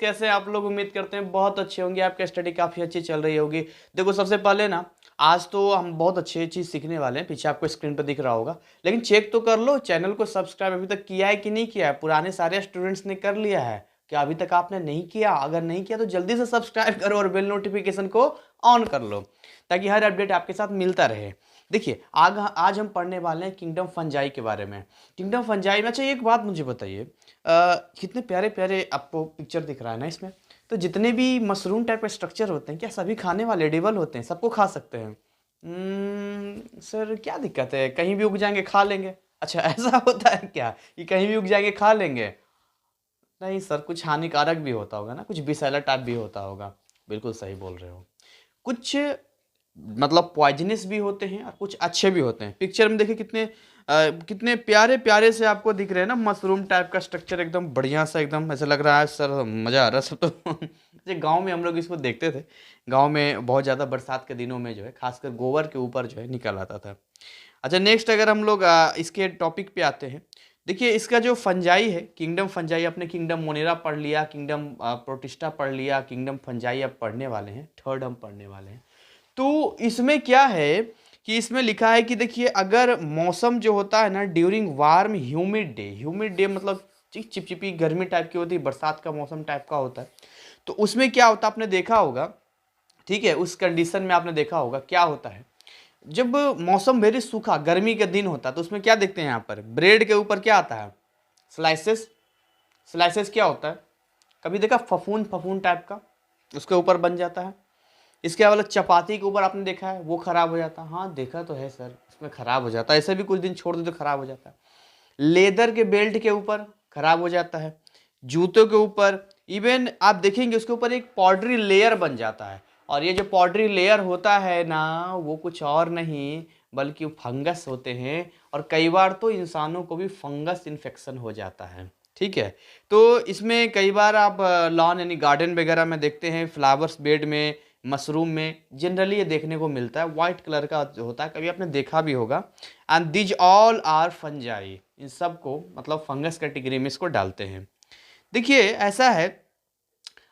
कैसे आप लोग? उम्मीद करते हैं बहुत अच्छे होंगे, आपका स्टडी काफ़ी अच्छी चल रही होगी। देखो सबसे पहले ना, आज तो हम बहुत अच्छी चीज़ सीखने वाले हैं, पीछे आपको स्क्रीन पर दिख रहा होगा। लेकिन चेक तो कर लो चैनल को सब्सक्राइब अभी तक किया है कि नहीं किया है। पुराने सारे स्टूडेंट्स ने कर लिया है क्या? अभी तक आपने नहीं किया? अगर नहीं किया तो जल्दी से सब्सक्राइब करो और बेल नोटिफिकेशन को ऑन कर लो, ताकि हर अपडेट आपके साथ मिलता रहे। देखिए आज हम पढ़ने वाले हैं किंगडम फंजाई के बारे में। किंगडम फंजाई में, अच्छा एक बात मुझे बताइए, कितने प्यारे प्यारे आपको पिक्चर दिख रहा है ना इसमें। तो जितने भी मशरूम टाइप के स्ट्रक्चर होते हैं, क्या सभी खाने वाले एडिबल होते हैं? सबको खा सकते हैं? सर क्या दिक्कत है, कहीं भी उग जाएंगे खा लेंगे। अच्छा ऐसा होता है क्या कि कहीं भी उग जाएंगे खा लेंगे? नहीं सर, कुछ हानिकारक भी होता होगा ना, कुछ विषैला टाइप भी होता होगा। बिल्कुल सही बोल रहे हो। कुछ मतलब पॉइजनस भी होते हैं और कुछ अच्छे भी होते हैं। पिक्चर में देखिए कितने प्यारे प्यारे से आपको दिख रहे हैं ना, मशरूम टाइप का स्ट्रक्चर, एकदम बढ़िया सा, एकदम ऐसा लग रहा है सर मज़ा आ रहा है सब तो। जैसे गांव में हम लोग इसको देखते थे, गांव में बहुत ज़्यादा बरसात के दिनों में जो है खासकर गोबर के ऊपर जो है निकल आता था। अच्छा नेक्स्ट अगर हम लोग इसके टॉपिक पे आते हैं, देखिए इसका जो फंजाई है, किंगडम फंजाई, अपने किंगडम मोनेरा पढ़ लिया, किंगडम प्रोटिस्टा पढ़ लिया, किंगडम फंजाई अब पढ़ने वाले हैं, थर्ड हम पढ़ने वाले हैं। तो इसमें क्या है कि इसमें लिखा है कि देखिए अगर मौसम जो होता है ना ड्यूरिंग वार्म ह्यूमिड डे मतलब चिपचिपी गर्मी टाइप की होती है, बरसात का मौसम टाइप का होता है। तो उसमें क्या होता है आपने देखा होगा, ठीक है, उस कंडीशन में आपने देखा होगा क्या होता है। जब मौसम वेरी सूखा गर्मी का दिन होता है तो उसमें क्या देखते हैं यहाँ पर, ब्रेड के ऊपर क्या आता है? स्लाइसेस। स्लाइसेस क्या होता है? कभी देखा फफून फफून टाइप का उसके ऊपर बन जाता है। इसके अलावा चपाती के ऊपर आपने देखा है वो खराब हो जाता है। हाँ देखा तो है सर, इसमें खराब हो जाता है, ऐसे भी कुछ दिन छोड़ दे तो खराब हो जाता है। लेदर के बेल्ट के ऊपर खराब हो जाता है, जूतों के ऊपर, इवन आप देखेंगे उसके ऊपर एक पाउडरी लेयर बन जाता है। और ये जो पाउडरी लेयर होता है ना, वो कुछ और नहीं बल्कि फंगस होते हैं, और कई बार तो इंसानों को भी फंगस इन्फेक्शन हो जाता है। ठीक है, तो इसमें कई बार आप लॉन यानी गार्डन वगैरह में देखते हैं, फ्लावर्स बेड में, मशरूम में जनरली ये देखने को मिलता है, वाइट कलर का जो होता है, कभी आपने देखा भी होगा। And these all are fungi, इन सब को मतलब फंगस कैटेगरी में इसको डालते हैं। देखिए ऐसा है।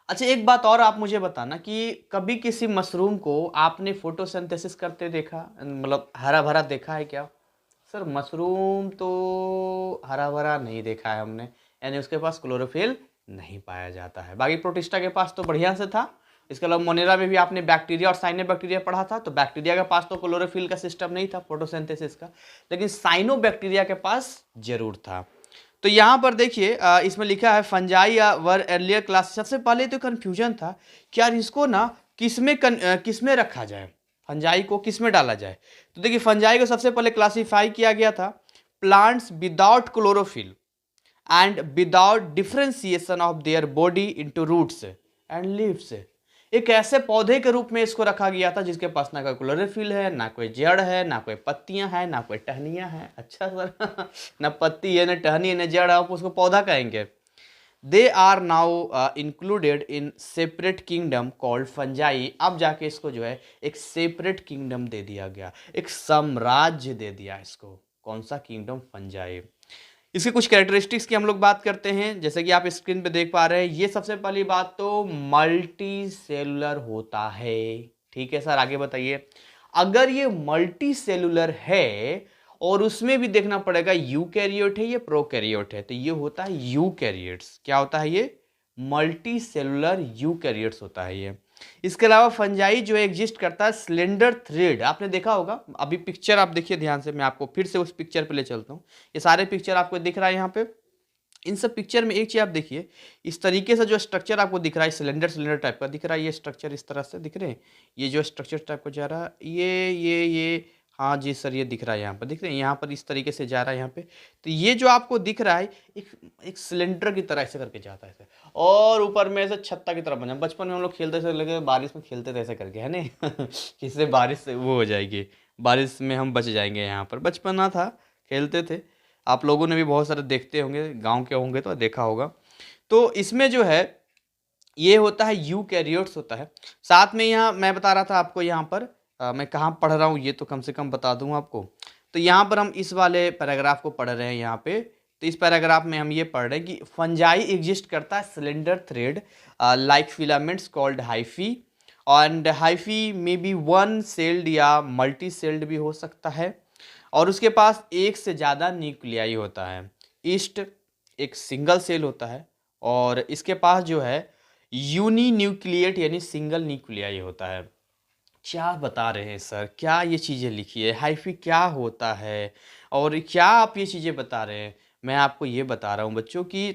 अच्छा एक बात और आप मुझे बताना कि कभी किसी मशरूम को आपने फोटोसिंथेसिस करते देखा, मतलब हरा भरा देखा है क्या? सर मशरूम तो हरा भरा नहीं देखा है हमने, यानी उसके पास क्लोरोफिल नहीं पाया जाता है। बाकी प्रोटिस्टा के पास तो बढ़िया से था। इसके अलावा मोनेरा में भी आपने बैक्टीरिया और साइनो बैक्टीरिया पढ़ा था, तो बैक्टीरिया के पास तो क्लोरोफिल का सिस्टम नहीं था फोटोसिंथेसिस का, लेकिन साइनो बैक्टीरिया के पास जरूर था। तो यहाँ पर देखिए इसमें लिखा है फंजाई वर अर्लियर क्लास। सबसे पहले तो कंफ्यूजन था कि यार इसको ना किसमें रखा जाए, फंजाई को किसमें डाला जाए। तो देखिए फंजाई को सबसे पहले क्लासिफाई किया गया था plants without chlorophyll and without differentiation of their body into roots and leaves. एक ऐसे पौधे के रूप में इसको रखा गया था जिसके पास ना कोई क्लोरोफिल है, ना कोई जड़ है, ना कोई पत्तियां हैं, ना कोई टहनियां हैं। अच्छा सर ना पत्ती है, ना टहनी है, ना जड़ है, आप उसको पौधा कहेंगे? They are now included in separate kingdom called fungi. अब जाके इसको जो है एक सेपरेट किंगडम दे दिया गया, एक साम्राज्य दे दिया इसको। कौन सा किंगडम? फंजाई। इसके कुछ कैरेक्टरिस्टिक्स की हम लोग बात करते हैं, जैसे कि आप स्क्रीन पे देख पा रहे हैं। ये सबसे पहली बात तो मल्टी सेलुलर होता है। ठीक है सर, आगे बताइए। अगर ये मल्टी सेलुलर है और उसमें भी देखना पड़ेगा यूकैरियोट है ये प्रोकैरियोट है, तो ये होता है यूकैरियोट्स। क्या होता है ये? मल्टी सेलुलर यूकैरियोट्स होता है ये। इसके अलावा फंजाई जो एग्जिस्ट करता है स्लेंडर थ्रेड, आपने देखा होगा। अभी पिक्चर आप देखिए ध्यान से, मैं आपको फिर से उस पिक्चर पे ले चलता हूँ। ये सारे पिक्चर आपको दिख रहा है यहाँ पे। इन सब पिक्चर में एक चीज आप देखिए, इस तरीके से जो स्ट्रक्चर आपको दिख रहा है सिलेंडर सिलेंडर टाइप का दिख रहा है, ये स्ट्रक्चर इस तरह से दिख रहे हैं। ये जो स्ट्रक्चर टाइप का जा रहा है, ये हाँ जी सर, ये दिख रहा है यहाँ पर, दिख रहे हैं यहाँ पर इस तरीके से जा रहा है यहाँ पे। तो ये जो आपको दिख रहा है एक एक सिलेंडर की तरह ऐसे करके जाता है ऐसे, और ऊपर में ऐसे छत्ता की तरह बना। बचपन में हम लोग खेलते थे, लगे बारिश में खेलते थे ऐसे करके, है ना किससे बारिश से वो हो जाएगी, बारिश में हम बच जाएंगे। यहाँ पर बचपना था, खेलते थे। आप लोगों ने भी बहुत सारे देखते होंगे, गांव के होंगे तो देखा होगा। तो इसमें जो है ये होता है यूकैरियोट्स होता है। साथ में यहाँ मैं बता रहा था आपको, यहाँ पर मैं कहाँ पढ़ रहा हूँ ये तो कम से कम बता दूँ आपको। तो यहाँ पर हम इस वाले पैराग्राफ को पढ़ रहे हैं यहाँ पे तो इस पैराग्राफ में हम ये पढ़ रहे हैं कि फंजाई एग्जिस्ट करता है cylinder thread like filaments called hyphae, and hyphae में बी वन सेल्ड या मल्टी सेल्ड भी हो सकता है, और उसके पास एक से ज़्यादा न्यूक्लियाई होता है। ईस्ट एक सिंगल सेल होता है, और इसके पास जो है यूनी न्यूक्लिएट यानी सिंगल न्यूक्लियाई होता है। क्या बता रहे हैं सर, क्या ये चीज़ें लिखी है, हाइफी क्या होता है, और क्या आप ये चीज़ें बता रहे हैं। मैं आपको ये बता रहा हूँ बच्चों कि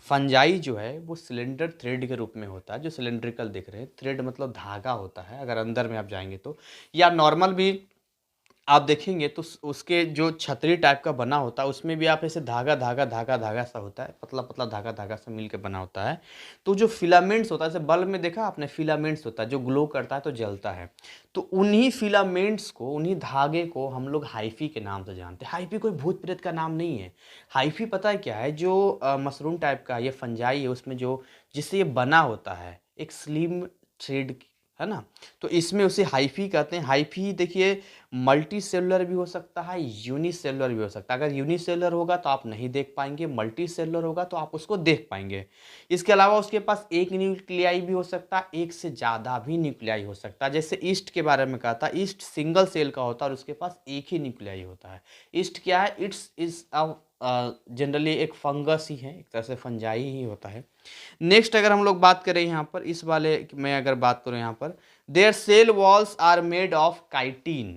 फंजाई जो है वो सिलेंडर थ्रेड के रूप में होता है, जो सिलेंड्रिकल दिख रहे हैं, थ्रेड मतलब धागा होता है अगर अंदर में आप जाएंगे तो, या नॉर्मल भी आप देखेंगे तो उसके जो छतरी टाइप का बना होता है उसमें भी आप ऐसे धागा धागा धागा धागा सा होता है, पतला पतला धागा धागा सा मिल के बना होता है। तो जो फिलामेंट्स होता है, जैसे बल्ब में देखा आपने फिलामेंट्स होता है जो ग्लो करता है तो जलता है, तो उन्हीं फिलामेंट्स को, उन्हीं धागे को हम लोग हाइफी के नाम से जानते हैं। हाइफी कोई भूत प्रेत का नाम नहीं है। हाइफी पता है क्या है, जो मशरूम टाइप का ये फंजाई है उसमें जो जिससे ये बना होता है एक स्लिम थ्रेड, है ना, तो इसमें उसे हाइफी कहते हैं। हाइफी देखिए मल्टी सेलुलर भी हो सकता है, यूनिसेलुलर भी हो सकता है। अगर यूनिसेलुलर होगा तो आप नहीं देख पाएंगे, मल्टी सेलुलर होगा तो आप उसको देख पाएंगे। इसके अलावा उसके पास एक न्यूक्लियाई भी हो सकता है, एक से ज़्यादा भी न्यूक्लियाई हो सकता है। जैसे ईस्ट के बारे में कहा था, ईस्ट सिंगल सेल का होता है और उसके पास एक ही न्यूक्लियाई होता है। ईस्ट क्या है, इट्स इज जनरली एक फंगस ही है, एक तरह से फंजाई ही होता है। नेक्स्ट अगर हम लोग बात करें यहाँ पर, इस वाले में अगर बात करूँ यहाँ पर, their cell walls are made of chitin.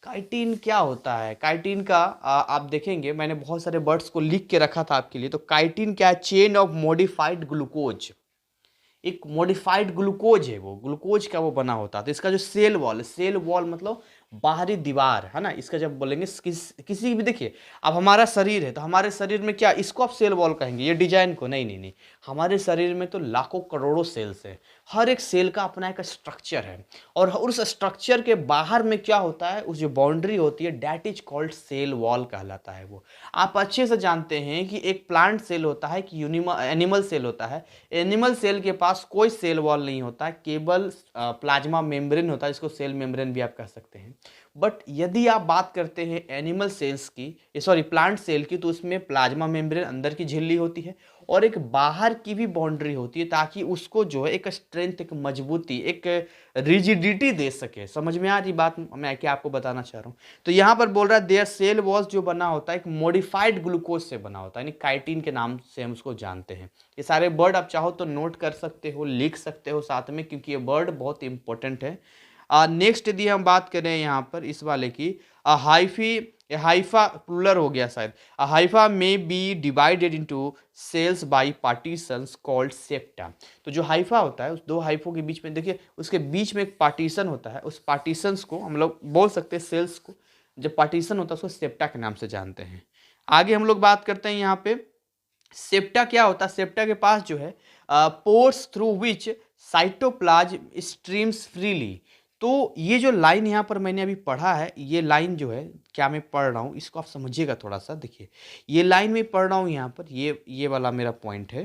Chitin क्या होता है, काइटिन का आप देखेंगे मैंने बहुत सारे वर्ड्स को लिख के रखा था आपके लिए। तो काइटिन क्या है, चेन ऑफ मॉडिफाइड ग्लूकोज, एक मॉडिफाइड ग्लूकोज है, वो ग्लूकोज का वो बना होता है। तो इसका जो सेल वॉल मतलब बाहरी दीवार है ना, इसका जब बोलेंगे किसी भी, देखिए अब हमारा शरीर है तो हमारे शरीर में क्या, इसको आप सेल वॉल कहेंगे ये डिजाइन को, नहीं नहीं नहीं, हमारे शरीर में तो लाखों करोड़ों सेल्स है, हर एक सेल का अपना एक स्ट्रक्चर है, और उस स्ट्रक्चर के बाहर में क्या होता है, उस जो बाउंड्री होती है that is called cell wall कहलाता है। वो आप अच्छे से जानते हैं कि एक प्लांट सेल होता है कि एनिमल सेल होता है। एनिमल सेल के पास कोई सेल वॉल नहीं होता है, केवल प्लाज्मा मेम्ब्रेन होता है, इसको सेल मेम्ब्रेन भी आप कह सकते हैं। बट यदि आप बात करते हैं एनिमल सेल्स की, सॉरी प्लांट सेल की, तो उसमें प्लाज्मा मेम्ब्रेन अंदर की झिल्ली होती है और एक बाहर की भी बाउंड्री होती है, ताकि उसको जो है एक स्ट्रेंथ, एक मजबूती, एक रिजिडिटी दे सके। समझ में आ रही बात मैं क्या आपको बताना चाह रहा हूँ। तो यहाँ पर बोल रहा है देयर सेल वॉल्स जो बना होता है एक मॉडिफाइड ग्लूकोज से बना होता है, यानी काइटिन के नाम से हम उसको जानते हैं। ये सारे वर्ड आप चाहो तो नोट कर सकते हो, लिख सकते हो साथ में, क्योंकि ये वर्ड बहुत इंपॉर्टेंट है। नेक्स्ट यदि हम बात करें यहाँ पर इस वाले की, हाइफा प्लूरल हो गया शायद, हाइफा में be divided into cells by partitions called septa. तो जो हाइफा होता है उस दो हाइफों के बीच में देखिए उसके बीच में एक पार्टीशन होता है, उस पार्टीशंस को हम लोग बोल सकते हैं सेल्स को, जब पार्टीशन होता है उसको सेप्टा के नाम से जानते हैं। आगे हम लोग बात करते हैं यहाँ पे सेप्टा क्या होता है। सेप्टा के पास जो है pores through which cytoplasm streams freely. तो ये जो लाइन यहाँ पर मैंने अभी पढ़ा है, ये लाइन जो है क्या मैं पढ़ रहा हूँ इसको आप समझिएगा थोड़ा सा। देखिए ये लाइन में पढ़ रहा हूँ यहाँ पर, ये वाला मेरा पॉइंट है,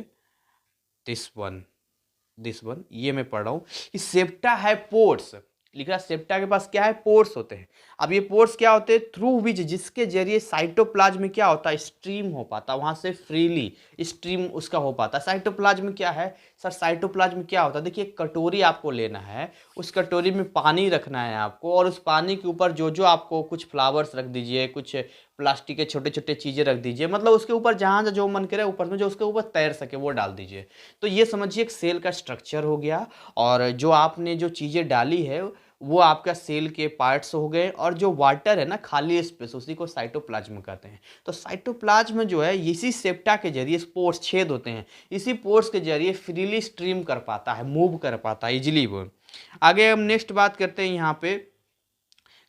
दिस वन ये मैं पढ़ रहा हूँ कि सेप्टा है पोर्स, लिख रहा सेप्टा के पास क्या है, पोर्स होते हैं। अब ये पोर्स क्या होते हैं, थ्रू विच जिसके जरिए साइटोप्लाज्म में क्या होता है, स्ट्रीम हो पाता है, वहां से फ्रीली स्ट्रीम उसका हो पाता है। साइटोप्लाज्म क्या है सर, साइटोप्लाज्म क्या होता है, देखिए एक कटोरी आपको लेना है, उस कटोरी में पानी रखना है आपको, और उस पानी के ऊपर जो जो आपको कुछ फ्लावर्स रख दीजिए, कुछ प्लास्टिक के छोटे छोटे चीज़ें रख दीजिए, मतलब उसके ऊपर जहाँ जो मन करे ऊपर में जो उसके ऊपर तैर सके वो डाल दीजिए। तो ये समझिए एक सेल का स्ट्रक्चर हो गया, और जो आपने जो चीज़ें डाली है वो आपका सेल के पार्ट्स हो गए, और जो वाटर है ना खाली स्पेस उसी को साइटोप्लाज्म कहते हैं। तो साइटोप्लाज्म जो है इसी सेप्टा के जरिए पोर्स छेद होते हैं, इसी पोर्स के जरिए फ्रीली स्ट्रीम कर पाता है, मूव कर पाता है इजिली वो। आगे हम नेक्स्ट बात करते हैं यहाँ पे,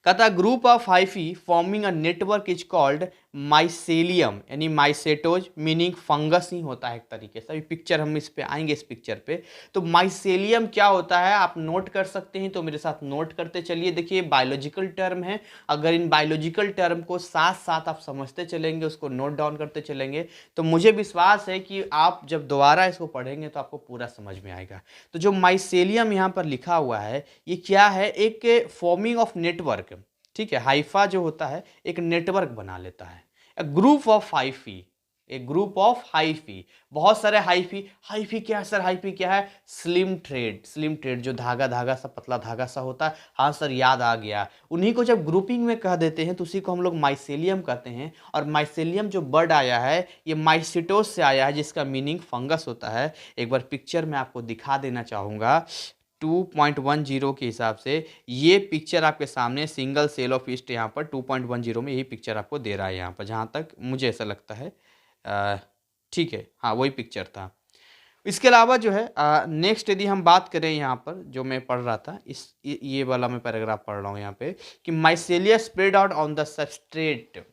कहता group of hyphae forming a network is called mycelium, यानी माइसेटोज मीनिंग फंगस ही होता है एक तरीके से। अभी पिक्चर हम इस पे आएंगे, इस पिक्चर पे। तो माइसेलियम क्या होता है आप नोट कर सकते हैं, तो मेरे साथ नोट करते चलिए। देखिए बायोलॉजिकल टर्म है, अगर इन बायोलॉजिकल टर्म को साथ साथ आप समझते चलेंगे, उसको नोट डाउन करते चलेंगे, तो मुझे विश्वास है कि आप जब दोबारा इसको पढ़ेंगे तो आपको पूरा समझ में आएगा। तो जो माइसेलियम यहाँ पर लिखा हुआ है ये क्या है, एक फॉर्मिंग ऑफ नेटवर्क, ठीक है। हाइफा जो होता है एक नेटवर्क बना लेता है, group of hyphae, A group of hyphae, बहुत सारे हाइफी। हाइफी क्या है सर? हाइफी क्या है? स्लिम थ्रेड, स्लिम थ्रेड जो धागा धागा सा, पतला धागा सा होता है। हाँ सर, याद आ गया। उन्हीं को जब ग्रुपिंग में कह देते हैं तो उसी को हम लोग माइसेलियम कहते हैं। और माइसेलियम जो वर्ड आया है ये माइसिटोस से आया है, जिसका मीनिंग फंगस होता है। एक बार पिक्चर में आपको दिखा देना चाहूँगा 2.10 के हिसाब से। ये पिक्चर आपके सामने सिंगल सेल ऑफ ईस्ट यहाँ पर 2.10 में यही पिक्चर आपको दे रहा है यहाँ पर, जहाँ तक मुझे ऐसा लगता है। ठीक है, हाँ वही पिक्चर था। इसके अलावा जो है नेक्स्ट यदि हम बात करें यहाँ पर जो मैं पढ़ रहा था, ये वाला मैं पैराग्राफ पढ़ रहा हूँ यहाँ पे कि mycelia spread out on the substrate,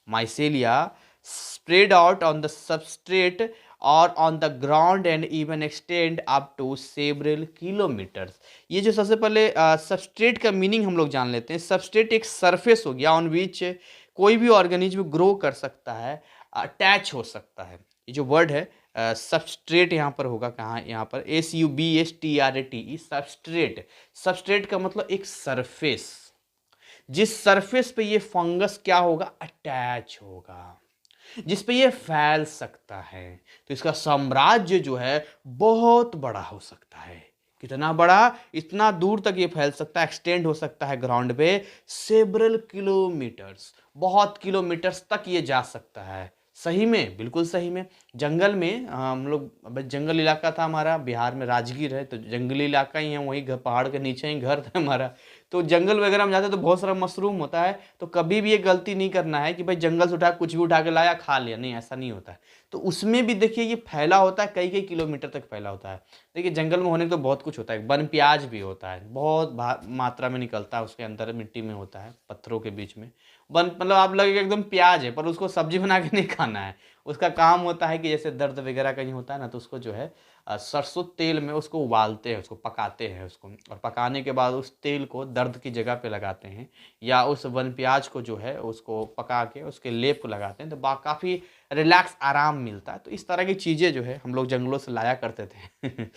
mycelia spread out on the substrate or on the ground and even extend up to several kilometers। ये जो सबसे पहले सबस्ट्रेट का मीनिंग हम लोग जान लेते हैं। सबस्ट्रेट एक सरफेस हो गया ऑन विच कोई भी ऑर्गेनिज्म ग्रो कर सकता है, अटैच हो सकता है। ये जो वर्ड है सबस्ट्रेट यहाँ पर होगा कहाँ? यहाँ पर SUBSTRATE, सबस्ट्रेट। सबस्ट्रेट का मतलब एक सरफेस, जिस सरफेस पे ये फंगस क्या होगा? अटैच होगा, जिस पे ये फैल सकता है। तो इसका साम्राज्य जो है बहुत बड़ा हो सकता है। कितना बड़ा? इतना दूर तक ये फैल सकता है, एक्सटेंड हो सकता है ग्राउंड पे सेवरल किलोमीटर्स, बहुत किलोमीटर्स तक ये जा सकता है। सही में, बिल्कुल सही में। जंगल में हम लोग, जंगल इलाका था हमारा, बिहार में राजगीर है तो जंगली इलाका ही है, वही घर, पहाड़ के नीचे ही घर था हमारा। तो जंगल वगैरह में जाते हैं तो बहुत सारा मशरूम होता है। तो कभी भी ये गलती नहीं करना है कि भाई जंगल से उठा कुछ भी उठा के लाया खा लिया, नहीं, ऐसा नहीं होता है। तो उसमें भी देखिए ये फैला होता है, कई कई किलोमीटर तक फैला होता है। देखिए जंगल में होने को तो बहुत कुछ होता है। वन प्याज भी होता है, बहुत मात्रा में निकलता है, उसके अंदर मिट्टी में होता है, पत्थरों के बीच में। वन मतलब आप लगेगा एकदम प्याज है, पर उसको सब्जी बना के नहीं खाना है। उसका काम होता है कि जैसे दर्द वगैरह कहीं होता है ना, तो उसको जो है सरसों तेल में उसको उबालते हैं, उसको पकाते हैं उसको, और पकाने के बाद उस तेल को दर्द की जगह पे लगाते हैं, या उस वन प्याज को जो है उसको पका के उसके लेप को लगाते हैं, तो काफ़ी रिलैक्स आराम मिलता है। तो इस तरह की चीज़ें जो है हम लोग जंगलों से लाया करते थे।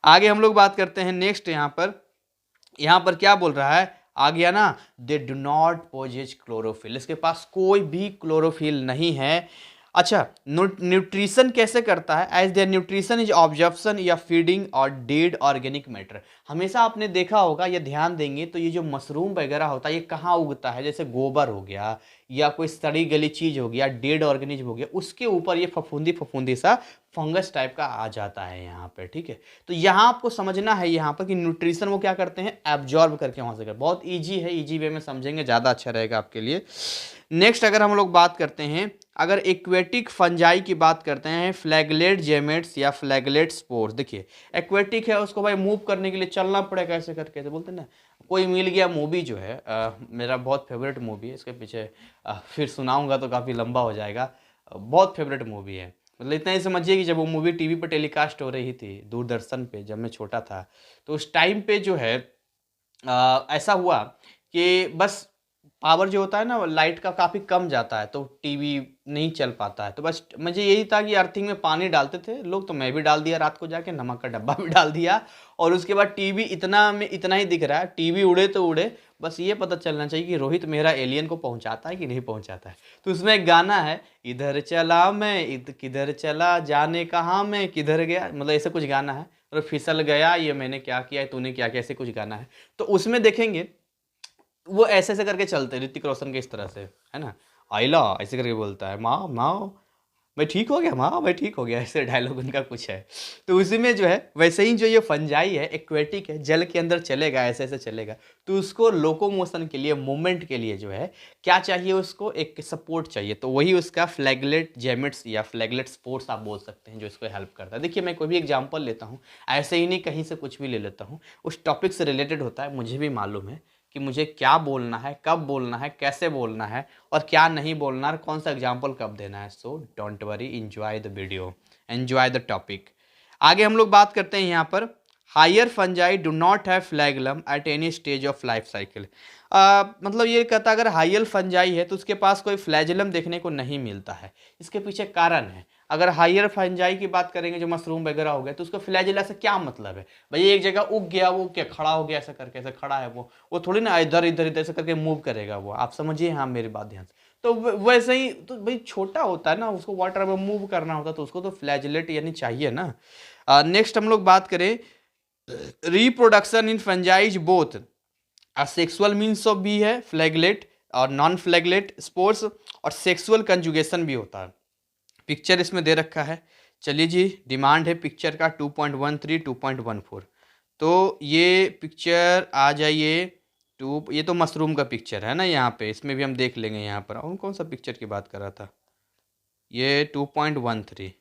आगे हम लोग बात करते हैं नेक्स्ट। यहाँ पर क्या बोल रहा है? आ गया ना, they do not possess chlorophyll, इसके पास कोई भी क्लोरोफिल नहीं है। अच्छा, न्यूट्रिशन कैसे करता है? As their nutrition is absorption या फीडिंग और डेड ऑर्गेनिक मैटर। हमेशा आपने देखा होगा या ध्यान देंगे तो ये जो मशरूम वगैरह होता है ये कहाँ उगता है? जैसे गोबर हो गया या कोई सड़ी गली चीज हो गया, डेड ऑर्गेनिज्म हो गया, उसके ऊपर ये फफूंदी फफूंदी सा फंगस टाइप का आ जाता है यहाँ पे। ठीक है, तो यहाँ आपको समझना है यहाँ पर कि न्यूट्रिशन वो क्या करते हैं? एब्जॉर्ब करके वहाँ से कर। बहुत ईजी है, ईजी वे में समझेंगे ज़्यादा अच्छा रहेगा आपके लिए। नेक्स्ट अगर हम लोग बात करते हैं, अगर एक्वेटिक फंजाई की बात करते हैं, फ्लैगलेट जेमेट्स या फ्लैगलेट स्पोर्स। देखिए एक्वेटिक है, उसको भाई मूव करने के लिए चलना पड़ेगा ऐसे करके, तो बोलते हैं ना। कोई मिल गया मूवी जो है मेरा बहुत फेवरेट मूवी है, इसके पीछे फिर सुनाऊंगा तो काफ़ी लंबा हो जाएगा। बहुत फेवरेट मूवी है। मतलब इतना ही समझिए कि जब वो मूवी टीवी पर टेलीकास्ट हो रही थी दूरदर्शन पे, जब मैं छोटा था, तो उस टाइम पे जो है ऐसा हुआ कि बस पावर जो होता है ना लाइट का काफ़ी कम जाता है, तो टीवी नहीं चल पाता है। तो बस मुझे यही था कि अर्थिंग में पानी डालते थे लोग, तो मैं भी डाल दिया रात को जाके, नमक का डब्बा भी डाल दिया। और उसके बाद टीवी इतना में इतना ही दिख रहा है, टीवी उड़े तो उड़े, बस ये पता चलना चाहिए कि रोहित मेरा एलियन को पहुंचाता है कि नहीं पहुंचाता है। तो उसमें एक गाना है, इधर चला मैं किधर चला, जाने कहाँ मैं किधर गया, मतलब ऐसे कुछ गाना है। और फिसल गया, ये मैंने क्या किया, तूने क्या किया, ऐसे कुछ गाना है। तो उसमें देखेंगे वो ऐसे ऐसे करके चलते हैं, ऋतिक रोशन के इस तरह से, है ना, आइला ऐसे करके बोलता है, माँ माँ मैं ठीक हो गया, माँ मैं ठीक हो गया, ऐसे डायलॉग उनका कुछ है। तो उसी में जो है वैसे ही जो ये फंजाई है एक्वेटिक है, जल के अंदर चलेगा, ऐसे ऐसे चलेगा। तो उसको लोकोमोशन के लिए, मूवमेंट के लिए जो है क्या चाहिए? उसको एक सपोर्ट चाहिए। तो वही उसका फ्लैगलेट जेमिट्स या फ्लैगलेट स्पोर्ट्स आप बोल सकते हैं, जो इसको हेल्प करता है। देखिए मैं कोई भी एग्जाम्पल लेता हूँ, ऐसे ही नहीं कहीं से कुछ भी ले लेता हूँ, उस टॉपिक से रिलेटेड होता है। मुझे भी मालूम है कि मुझे क्या बोलना है, कब बोलना है, कैसे बोलना है, और क्या नहीं बोलना है, कौन सा एग्जाम्पल कब देना है। So don't worry, enjoy the video, enjoy the topic. आगे हम लोग बात करते हैं यहाँ पर, higher fungi do not have flagellum at any stage of life cycle. मतलब ये कहता अगर हायर फंजाई है तो उसके पास कोई फ्लैजलम देखने को नहीं मिलता है। इसके पीछे कारण है। अगर हायर फंजाई की बात करेंगे जो मशरूम वगैरह हो गया, तो उसका फ्लैजिला से क्या मतलब है? भाई एक जगह उग गया, वो क्या खड़ा हो गया ऐसा करके, ऐसा खड़ा है वो थोड़ी ना इधर इधर इधर ऐसे करके मूव करेगा वो। आप समझिए हाँ मेरी बात ध्यान से। तो वैसे ही तो भाई छोटा होता है ना, उसको वाटर में मूव करना होता है, तो उसको तो फ्लैजिलेट यानी चाहिए ना। नेक्स्ट हम लोग बात करें, reproduction in fungi both sexual means of भी है, फ्लैगलेट और नॉन फ्लैगलेट स्पोर्स, और सेक्सुअल कंजुगेशन भी होता है। पिक्चर इसमें दे रखा है। चलिए जी, डिमांड है पिक्चर का 2.13 2.14। तो ये पिक्चर आ जाइए टू, ये तो मशरूम का पिक्चर है ना, यहाँ पे इसमें भी हम देख लेंगे। यहाँ पर और कौन सा पिक्चर की बात कर रहा था, ये 2.13।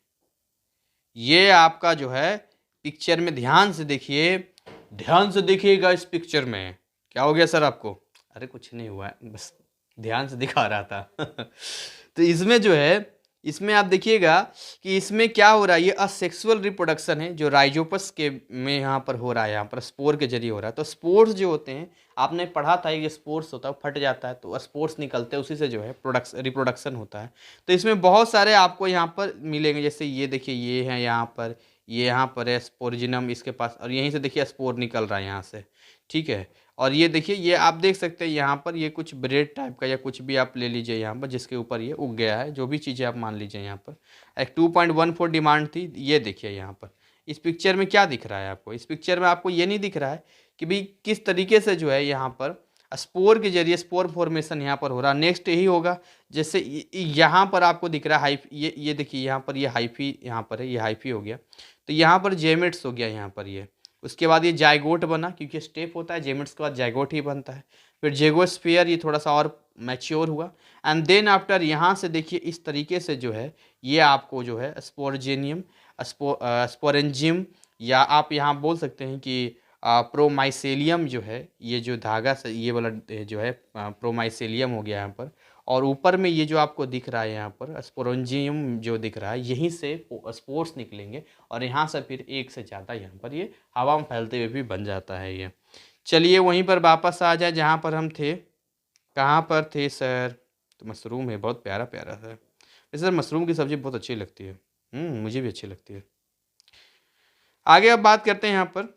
ये आपका जो है पिक्चर में ध्यान से देखिए, ध्यान से देखिएगा इस पिक्चर में। क्या हो गया सर आपको? अरे कुछ नहीं हुआ है, बस ध्यान से दिखा रहा था। तो इसमें जो है, इसमें आप देखिएगा कि इसमें क्या हो रहा है, ये असेक्सुअल रिप्रोडक्शन है जो राइजोपस के में यहाँ पर हो रहा है, यहाँ पर स्पोर के जरिए हो रहा है। तो स्पोर्स जो होते हैं, आपने पढ़ा था ये स्पोर्स होता है, फट जाता है तो स्पोर्स निकलते हैं, उसी से जो है रिप्रोडक्शन होता है। तो इसमें बहुत सारे आपको यहाँ पर मिलेंगे, जैसे ये देखिए, ये है यहाँ पर, ये यहाँ पर है स्पोरजिनम इसके पास, और यहीं से देखिए स्पोर निकल रहा है यहाँ से, ठीक है। और ये देखिए, ये आप देख सकते हैं यहाँ पर, ये कुछ ब्रेड टाइप का या कुछ भी आप ले लीजिए यहाँ पर, जिसके ऊपर ये उग गया है, जो भी चीज़ें आप मान लीजिए यहाँ पर। एक 2.14 डिमांड थी। ये देखिए यहाँ पर इस पिक्चर में क्या दिख रहा है आपको, इस पिक्चर में आपको ये नहीं दिख रहा है कि भाई किस तरीके से जो है यहाँ पर स्पोर के जरिए स्पोर फॉर्मेशन यहाँ पर हो रहा है। नेक्स्ट यही होगा, जैसे यहाँ पर आपको दिख रहा है हाइफ, ये देखिए यहाँ पर, ये हाइफी यहाँ पर है, ये हाइफी हो गया। तो यहाँ पर जेमेट्स हो गया यहाँ पर ये। उसके बाद ये जाइगोट बना, क्योंकि स्टेप होता है, जेमेट्स के बाद जाइगोट ही बनता है। फिर जेगोस्फीयर, ये थोड़ा सा और मैच्योर हुआ। एंड देन आफ्टर यहाँ से देखिए इस तरीके से जो है ये आपको जो है स्पोरजेनियम, स्पोरेंजियम, या आप यहाँ बोल सकते हैं कि प्रोमाइसेलियम जो है, ये जो धागा से ये वाला जो है प्रोमाइसेलियम हो गया यहाँ पर। और ऊपर में ये जो आपको दिख रहा है यहाँ पर स्पोरेंजियम जो दिख रहा है, यहीं से स्पोर्स निकलेंगे, और यहाँ से फिर एक से ज़्यादा यहाँ पर ये हवा में फैलते हुए भी बन जाता है ये। चलिए वहीं पर वापस आ जाए जहाँ पर हम थे। कहाँ पर थे सर? तो मशरूम है, बहुत प्यारा प्यारा है वैसे सर, मशरूम की सब्ज़ी बहुत अच्छी लगती है। मुझे भी अच्छी लगती है। आगे अब बात करते हैं, यहाँ पर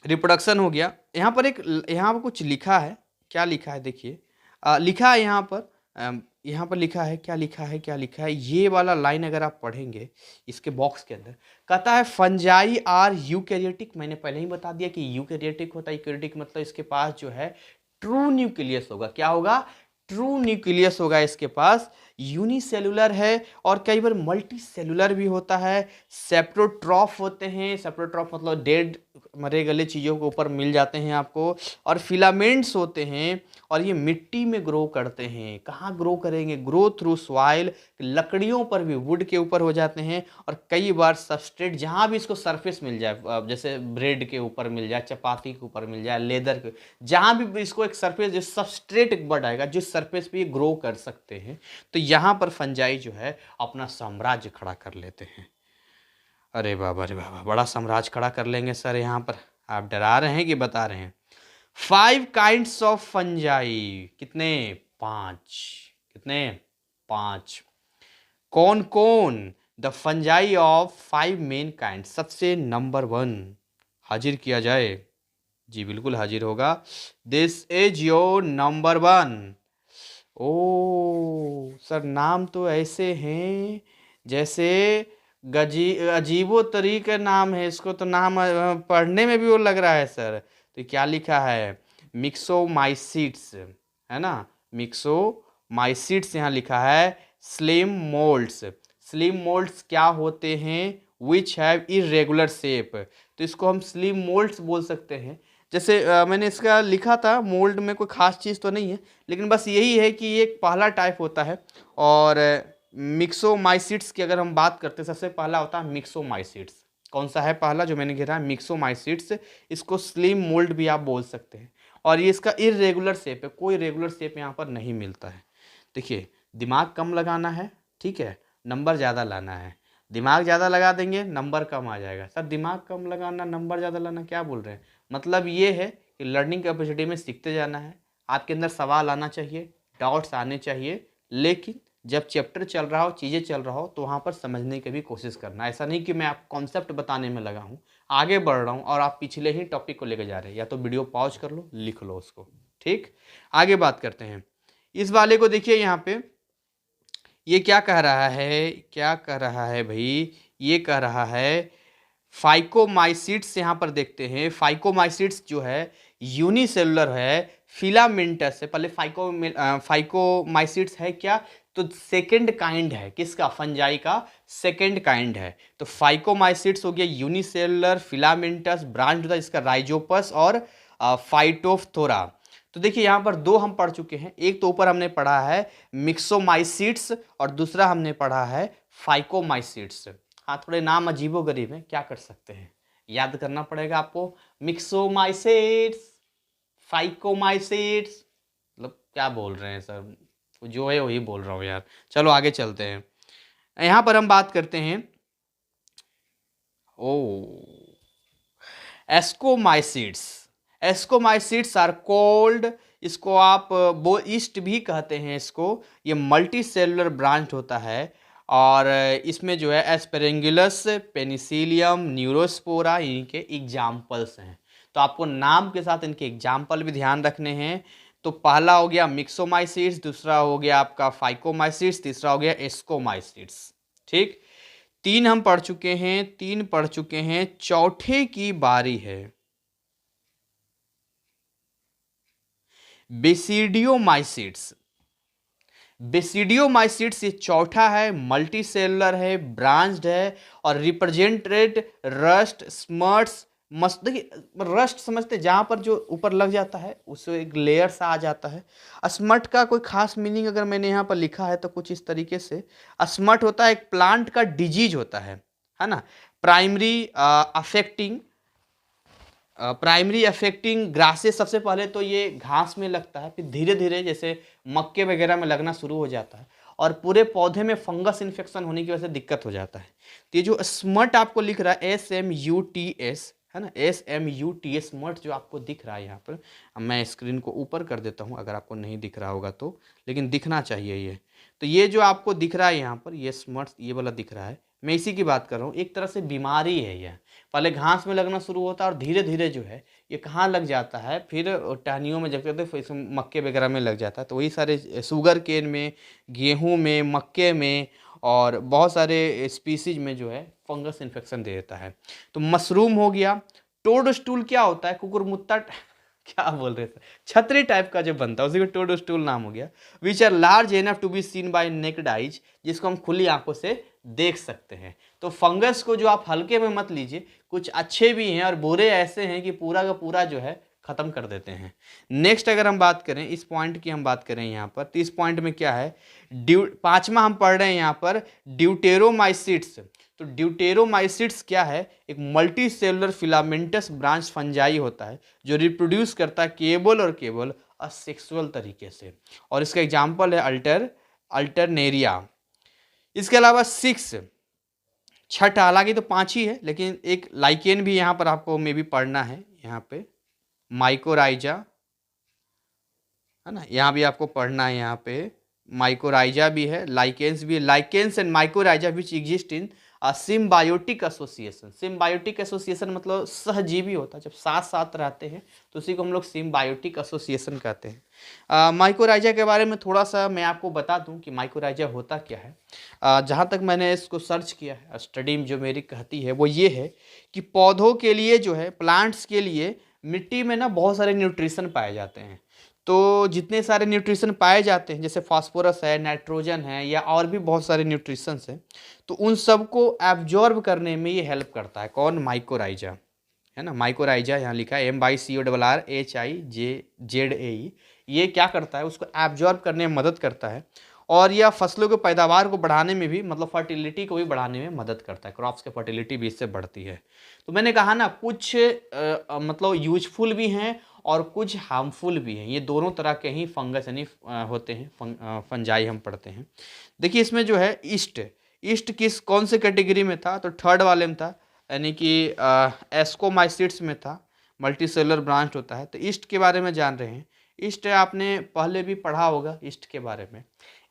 रिप्रोडक्शन हो गया। यहाँ पर यहाँ पर कुछ लिखा है, क्या लिखा है देखिए, लिखा है यहाँ पर लिखा है, क्या लिखा है, क्या लिखा है, ये वाला लाइन अगर आप पढ़ेंगे इसके बॉक्स के अंदर, कहता है फंजाई आर यूकैरियोटिक। मैंने पहले ही बता दिया कि यूकैरियोटिक होता है। यूकैरियोटिक मतलब इसके पास जो है ट्रू न्यूक्लियस होगा। क्या होगा? ट्रू न्यूक्लियस होगा इसके पास। यूनिसेलुलर है और कई बार मल्टी सेलुलर भी होता है। सेप्रोट्रॉफ होते हैं, सेप्रोट्रॉफ मतलब डेड मरे गले चीज़ों के ऊपर मिल जाते हैं आपको। और फिलामेंट्स होते हैं, और ये मिट्टी में ग्रो करते हैं। कहाँ ग्रो करेंगे? ग्रो थ्रू सॉइल, लकड़ियों पर भी, वुड के ऊपर हो जाते हैं। और कई बार सबस्ट्रेट जहाँ भी इसको सरफेस मिल जाए, जैसे ब्रेड के ऊपर मिल जाए, चपाती के ऊपर मिल जाए, लेदर के, जहाँ भी इसको एक सरफेस, जो सबस्ट्रेट एक वर्ड आएगा जिस सरफेस पे ये ग्रो कर सकते हैं, तो यहाँ पर फंजाई जो है अपना साम्राज्य खड़ा कर लेते हैं। अरे बाबा, अरे बाबा, बड़ा साम्राज्य खड़ा कर लेंगे सर यहाँ पर। आप डरा रहे हैं कि बता रहे हैं? 5 काइंड्स ऑफ फंजाई। कितने? 5। कितने? 5। कौन कौन? The fungi of 5 main kind. सबसे नंबर 1 हाजिर किया जाए। जी बिल्कुल हाजिर होगा। This is your number 1। ओ सर, नाम तो ऐसे हैं जैसे अजीबो तरीके नाम है इसको, तो नाम पढ़ने में भी वो लग रहा है सर। तो क्या लिखा है? मिक्सोमाइसिट्स, है ना, मिक्सोमाइसिट्स यहाँ लिखा है। Slim moulds. स्लिम मोल्ड्स क्या होते हैं? Which have irregular shape. तो इसको हम स्लिम मोल्ड्स बोल सकते हैं। जैसे मैंने इसका लिखा था, मोल्ड में कोई खास चीज़ तो नहीं है, लेकिन बस यही है कि ये एक पहला टाइप होता है। और मिक्सोमाइसिट्स की अगर हम बात करते हैं, सबसे पहला होता है मिक्सोमाइसिट्स। कौन सा है पहला जो मैंने घेरा है? मिक्सोमाइसिट्स। इसको स्लिम मोल्ड भी आप बोल सकते हैं। और ये इसका इरेगुलर शेप है, कोई रेगुलर शेप यहाँ पर नहीं मिलता है। देखिए, दिमाग कम लगाना है, ठीक है, नंबर ज़्यादा लाना है। दिमाग ज़्यादा लगा देंगे नंबर कम आ जाएगा। सर दिमाग कम लगाना, नंबर ज़्यादा लाना, क्या बोल रहे हैं? मतलब ये है कि लर्निंग कैपेसिटी में सीखते जाना है। आपके अंदर सवाल आना चाहिए, डाउट्स आने चाहिए, लेकिन जब चैप्टर चल रहा हो, चीज़ें चल रहा हो, तो वहाँ पर समझने की भी कोशिश करना। ऐसा नहीं कि मैं आप कॉन्सेप्ट बताने में लगा हूँ, आगे बढ़ रहा हूँ और आप पिछले ही टॉपिक को लेकर जा रहे हैं। या तो वीडियो पॉज कर लो, लिख लो उसको। ठीक, आगे बात करते हैं। इस वाले को देखिए यहाँ पे, ये क्या कह रहा है, क्या कह रहा है भाई, ये कह रहा है फाइकोमाइसिट्स। यहाँ पर देखते हैं फाइकोमाइसिट्स जो है यूनिसेलुलर है, फिलामेंटस है। पहले फाइकोमाइसिट्स है क्या, तो सेकंड काइंड है, किसका, फंजाई का सेकंड काइंड है। तो फाइकोमाइसिट्स हो गया यूनिसेलुलर, फिलामेंटस, ब्रांच होता है इसका राइजोपस और फाइटोफथोरा। तो देखिए यहाँ पर दो हम पढ़ चुके हैं, एक तो ऊपर हमने पढ़ा है मिक्सोमाइसिट्स और दूसरा हमने पढ़ा है फाइकोमाइसिट्स। हाँ, थोड़े नाम अजीबोगरीब हैं, क्या कर सकते हैं, याद करना पड़ेगा आपको। मिक्सोमाइसिट्स, फाइकोमाइसिट्स, मतलब क्या बोल रहे हैं सर, जो है वही बोल रहा हूँ यार। चलो आगे चलते हैं, यहाँ पर हम बात करते हैं ओ एस्कोमाइसिट्स। एस्कोमाइसिट्स आर कोल्ड, इसको आप बोइस्ट भी कहते हैं इसको। ये मल्टी सेलुलर ब्रांच होता है और इसमें जो है एस्पेरेंगुलस, पेनिसिलियम, न्यूरोस्पोरा इनके एग्जाम्पल्स हैं। तो आपको नाम के साथ इनके एग्जाम्पल भी ध्यान रखने हैं। तो पहला हो गया मिक्सोमाइसिट्स, दूसरा हो गया आपका फाइकोमाइसिट्स, तीसरा हो गया एस्कोमाइसिट्स। ठीक, तीन हम पढ़ चुके हैं, तीन पढ़ चुके हैं, चौथे की बारी है बेसिडियोमाइसिट्स। बेसिडियोमाइसिट्स ये चौथा है, मल्टी सेलुलर है, ब्रांच्ड है और रिप्रेजेंटेड रस्ट, स्मर्ट्स, मस्त। देखिए रस्ट समझते हैं, जहाँ पर जो ऊपर लग जाता है उससे एक लेयर सा आ जाता है। स्मट का कोई खास मीनिंग अगर मैंने यहाँ पर लिखा है तो कुछ इस तरीके से, स्मट होता है एक प्लांट का डिजीज होता है ना। Primary affecting, primary affecting grasses, सबसे पहले तो ये घास में लगता है, फिर धीरे धीरे जैसे मक्के वगैरह में लगना शुरू हो जाता है और पूरे पौधे में फंगस इन्फेक्शन होने की वजह से दिक्कत हो जाता है। तो ये जो स्मट आपको लिख रहा है SMUTS है ना, SMUTS स्मट जो आपको दिख रहा है यहाँ पर, मैं स्क्रीन को ऊपर कर देता हूँ अगर आपको नहीं दिख रहा होगा तो, लेकिन दिखना चाहिए ये। तो ये जो आपको दिख रहा है यहाँ पर, ये स्मट ये वाला दिख रहा है, मैं इसी की बात कर रहा हूँ। एक तरह से बीमारी है यह, पहले घास में लगना शुरू होता है और धीरे धीरे जो है ये कहाँ लग जाता है, फिर टहनियों में जब फिर इसमें मक्के वगैरह में लग जाता है। तो वही सारे शुगर केन में, गेहूं में, मक्के में और बहुत सारे स्पीसीज में जो है फंगस इन्फेक्शन दे देता है। तो मशरूम हो गया। टोडस्टूल क्या होता है, कुकुरमुत्ता क्या बोल रहे थे, छतरी टाइप का जो बनता है उसी को टोडस्टूल नाम हो गया। Which are large enough to be seen by naked eyes, जिसको हम खुली आंखों से देख सकते हैं। तो फंगस को जो आप हल्के में मत लीजिए, कुछ अच्छे भी हैं और बुरे ऐसे हैं कि पूरा का पूरा जो है खत्म कर देते हैं। नेक्स्ट अगर हम बात करें इस पॉइंट की, हम बात करें यहाँ पर, तो इस पॉइंट में क्या है, पांचवा हम पढ़ रहे हैं यहाँ पर ड्यूटेरोमाइसिट्स। तो ड्यूटेरोमाइसिट्स क्या है, एक multi cellular filamentous branch fungi होता है जो रिप्रोड्यूस करता है केवल और केवल असेक्सुअल तरीके से, और इसका एग्जाम्पल है अल्टरनेरिया। इसके अलावा 6 छठा, हालांकि तो 5 ही है लेकिन एक लाइकेन भी यहाँ पर आपको मे भी पढ़ना है, यहाँ पे माइकोराइजा है ना, यहाँ भी आपको पढ़ना है। यहाँ पे माइकोराइजा भी है, लाइकेन्स भी है। Lichens and mycorrhiza which exist in symbiotic association. Symbiotic association मतलब सहजीवी होता है, जब साथ साथ रहते हैं तो उसी को हम लोग सिम्बायोटिक एसोसिएशन कहते हैं। माइकोराइजा के बारे में थोड़ा सा मैं आपको बता दूं कि माइकोराइजा होता क्या है। जहाँ तक मैंने इसको सर्च किया है, स्टडी जो मेरी कहती है वो ये है कि पौधों के लिए जो है, प्लांट्स के लिए मिट्टी में ना बहुत सारे न्यूट्रिशन पाए जाते हैं। तो जितने सारे न्यूट्रिशन पाए जाते हैं, जैसे फास्फोरस है, नाइट्रोजन है या और भी बहुत सारे न्यूट्रिशंस हैं, तो उन सबको एब्जॉर्ब करने में ये हेल्प करता है। कौन, माइकोराइजा है ना। माइकोराइजा यहाँ लिखा है MYCORRHIZAE। ये क्या करता है, उसको एब्जॉर्ब करने में मदद करता है और यह फसलों की पैदावार को बढ़ाने में भी, मतलब फर्टिलिटी को भी बढ़ाने में मदद करता है। क्रॉप्स की फर्टिलिटी भी इससे बढ़ती है। तो मैंने कहा ना, कुछ मतलब यूजफुल भी हैं और कुछ हार्मफुल भी हैं। ये दोनों तरह के ही फंगस यानी होते हैं, फंजाई हम पढ़ते हैं। देखिए इसमें जो है ईस्ट कौन से कैटेगरी में था, तो थर्ड वाले में था, यानी कि एस्कोमाइसिट्स में था, मल्टीसेलुलर ब्रांच होता है। तो ईस्ट के बारे में जान रहे हैं। ईस्ट आपने पहले भी पढ़ा होगा ईस्ट के बारे में।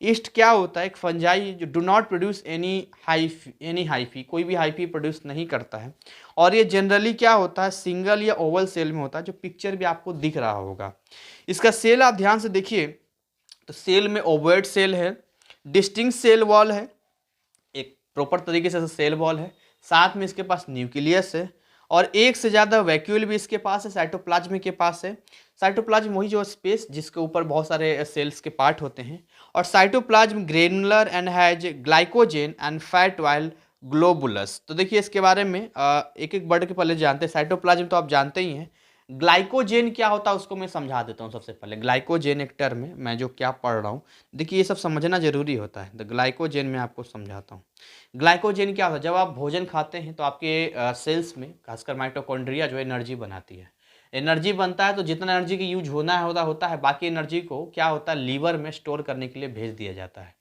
ईस्ट क्या होता है, एक फंजाई जो do not produce any hyphae, कोई भी हाइफी प्रोड्यूस नहीं करता है। और ये जनरली क्या होता है, सिंगल या ओवल सेल में होता है, जो पिक्चर भी आपको दिख रहा होगा। इसका सेल आप ध्यान से देखिए, तो सेल में ओवोइड सेल है, डिस्टिंक्ट सेल वॉल है, एक प्रॉपर तरीके से सेल वॉल है, साथ में इसके पास न्यूक्लियस है और एक से ज़्यादा वैक्यूल भी इसके पास है, साइटोप्लाज्म के पास है। साइटोप्लाज्म वही जो स्पेस जिसके ऊपर बहुत सारे सेल्स के पार्ट होते हैं। और cytoplasm granular and has glycogen and fat oil globules. तो देखिए इसके बारे में एक एक वर्ड के पहले जानते हैं। साइटोप्लाज्म तो आप जानते ही हैं। ग्लाइकोजेन क्या होता है उसको मैं समझा देता हूँ। सबसे पहले ग्लाइकोजेन एक टर्म है, मैं जो क्या पढ़ रहा हूँ देखिए ये सब समझना जरूरी होता है। द ग्लाइकोजेन मैं आपको समझाता हूँ। ग्लाइकोजेन क्या होता है, जब आप भोजन खाते हैं तो आपके सेल्स में खासकर माइटोकॉन्ड्रिया जो है एनर्जी बनाती है। एनर्जी बनता है तो जितना एनर्जी की यूज होता है बाकी एनर्जी को क्या होता है लीवर में स्टोर करने के लिए भेज दिया जाता है।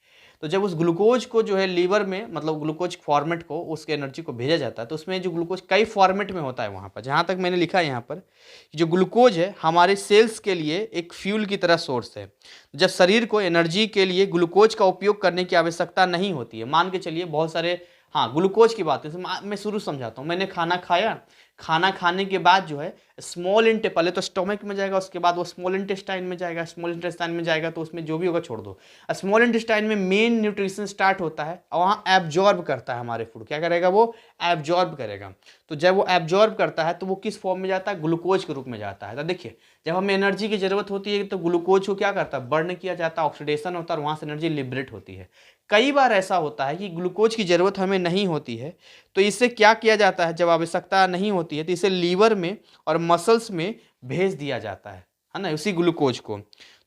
तो जब उस ग्लूकोज को जो है लीवर में मतलब ग्लूकोज फॉर्मेट को उसके एनर्जी को भेजा जाता है तो उसमें जो ग्लूकोज कई फॉर्मेट में होता है। वहाँ पर जहाँ तक मैंने लिखा है यहाँ पर कि जो ग्लूकोज है हमारे सेल्स के लिए एक फ्यूल की तरह सोर्स है। जब शरीर को एनर्जी के लिए ग्लूकोज का उपयोग करने की आवश्यकता नहीं होती है, मान के चलिए बहुत सारे, हाँ ग्लूकोज की बात है मैं शुरू समझाता हूँ। मैंने खाना खाया, खाना खाने के बाद जो है स्मॉल इंटे पहले तो स्टोमक में जाएगा, उसके बाद वो स्मॉल इंटेस्टाइन में जाएगा, स्मॉल इंटेस्टाइन में जाएगा तो उसमें जो भी होगा छोड़ दो। स्मॉल इंटेस्टाइन में मेन न्यूट्रिशन स्टार्ट होता है और वहाँ एब्जॉर्ब करता है हमारे फूड। क्या करेगा वो? एब्जॉर्ब करेगा। तो जब वो एब्जॉर्ब करता है तो वो किस फॉर्म में जाता है? ग्लूकोज के रूप में जाता है। तो देखिए जब हमें एनर्जी की जरूरत होती है तो ग्लूकोज को क्या करता है? बर्न किया जाता है, ऑक्सीडेशन होता है और वहाँ से एनर्जी लिबरेट होती है। कई बार ऐसा होता है कि ग्लूकोज की जरूरत हमें नहीं होती है तो इससे क्या किया जाता है, जब आवश्यकता नहीं होती है तो इसे लीवर में और मसल्स में भेज दिया जाता है ना, उसी ग्लूकोज को।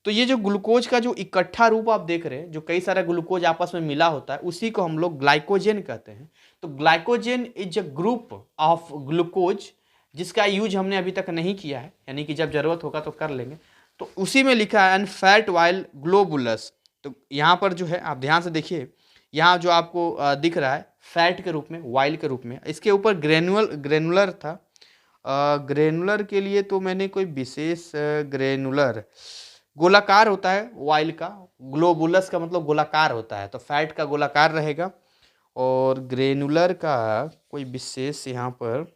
तो ये जो ग्लूकोज का जो इकट्ठा रूप आप देख रहे हैं, जो कई सारा ग्लूकोज आपस में मिला होता है, उसी को हम लोग ग्लाइकोजेन कहते हैं। तो glycogen is a group of glucose जिसका यूज हमने अभी तक नहीं किया है, यानी कि जब जरूरत होगा तो कर लेंगे। तो उसी में लिखा है एंड फैट ऑयल ग्लोबुलस। तो यहाँ पर जो है आप ध्यान से देखिए, यहाँ जो आपको दिख रहा है फैट के रूप में, वाइल के रूप में, इसके ऊपर ग्रेनुलर था। ग्रेनुलर के लिए तो मैंने कोई विशेष ग्रेनुलर गोलाकार होता है वाइल का, ग्लोबुलस का मतलब गोलाकार होता है, तो फैट का गोलाकार रहेगा और ग्रेनुलर का कोई विशेष यहाँ पर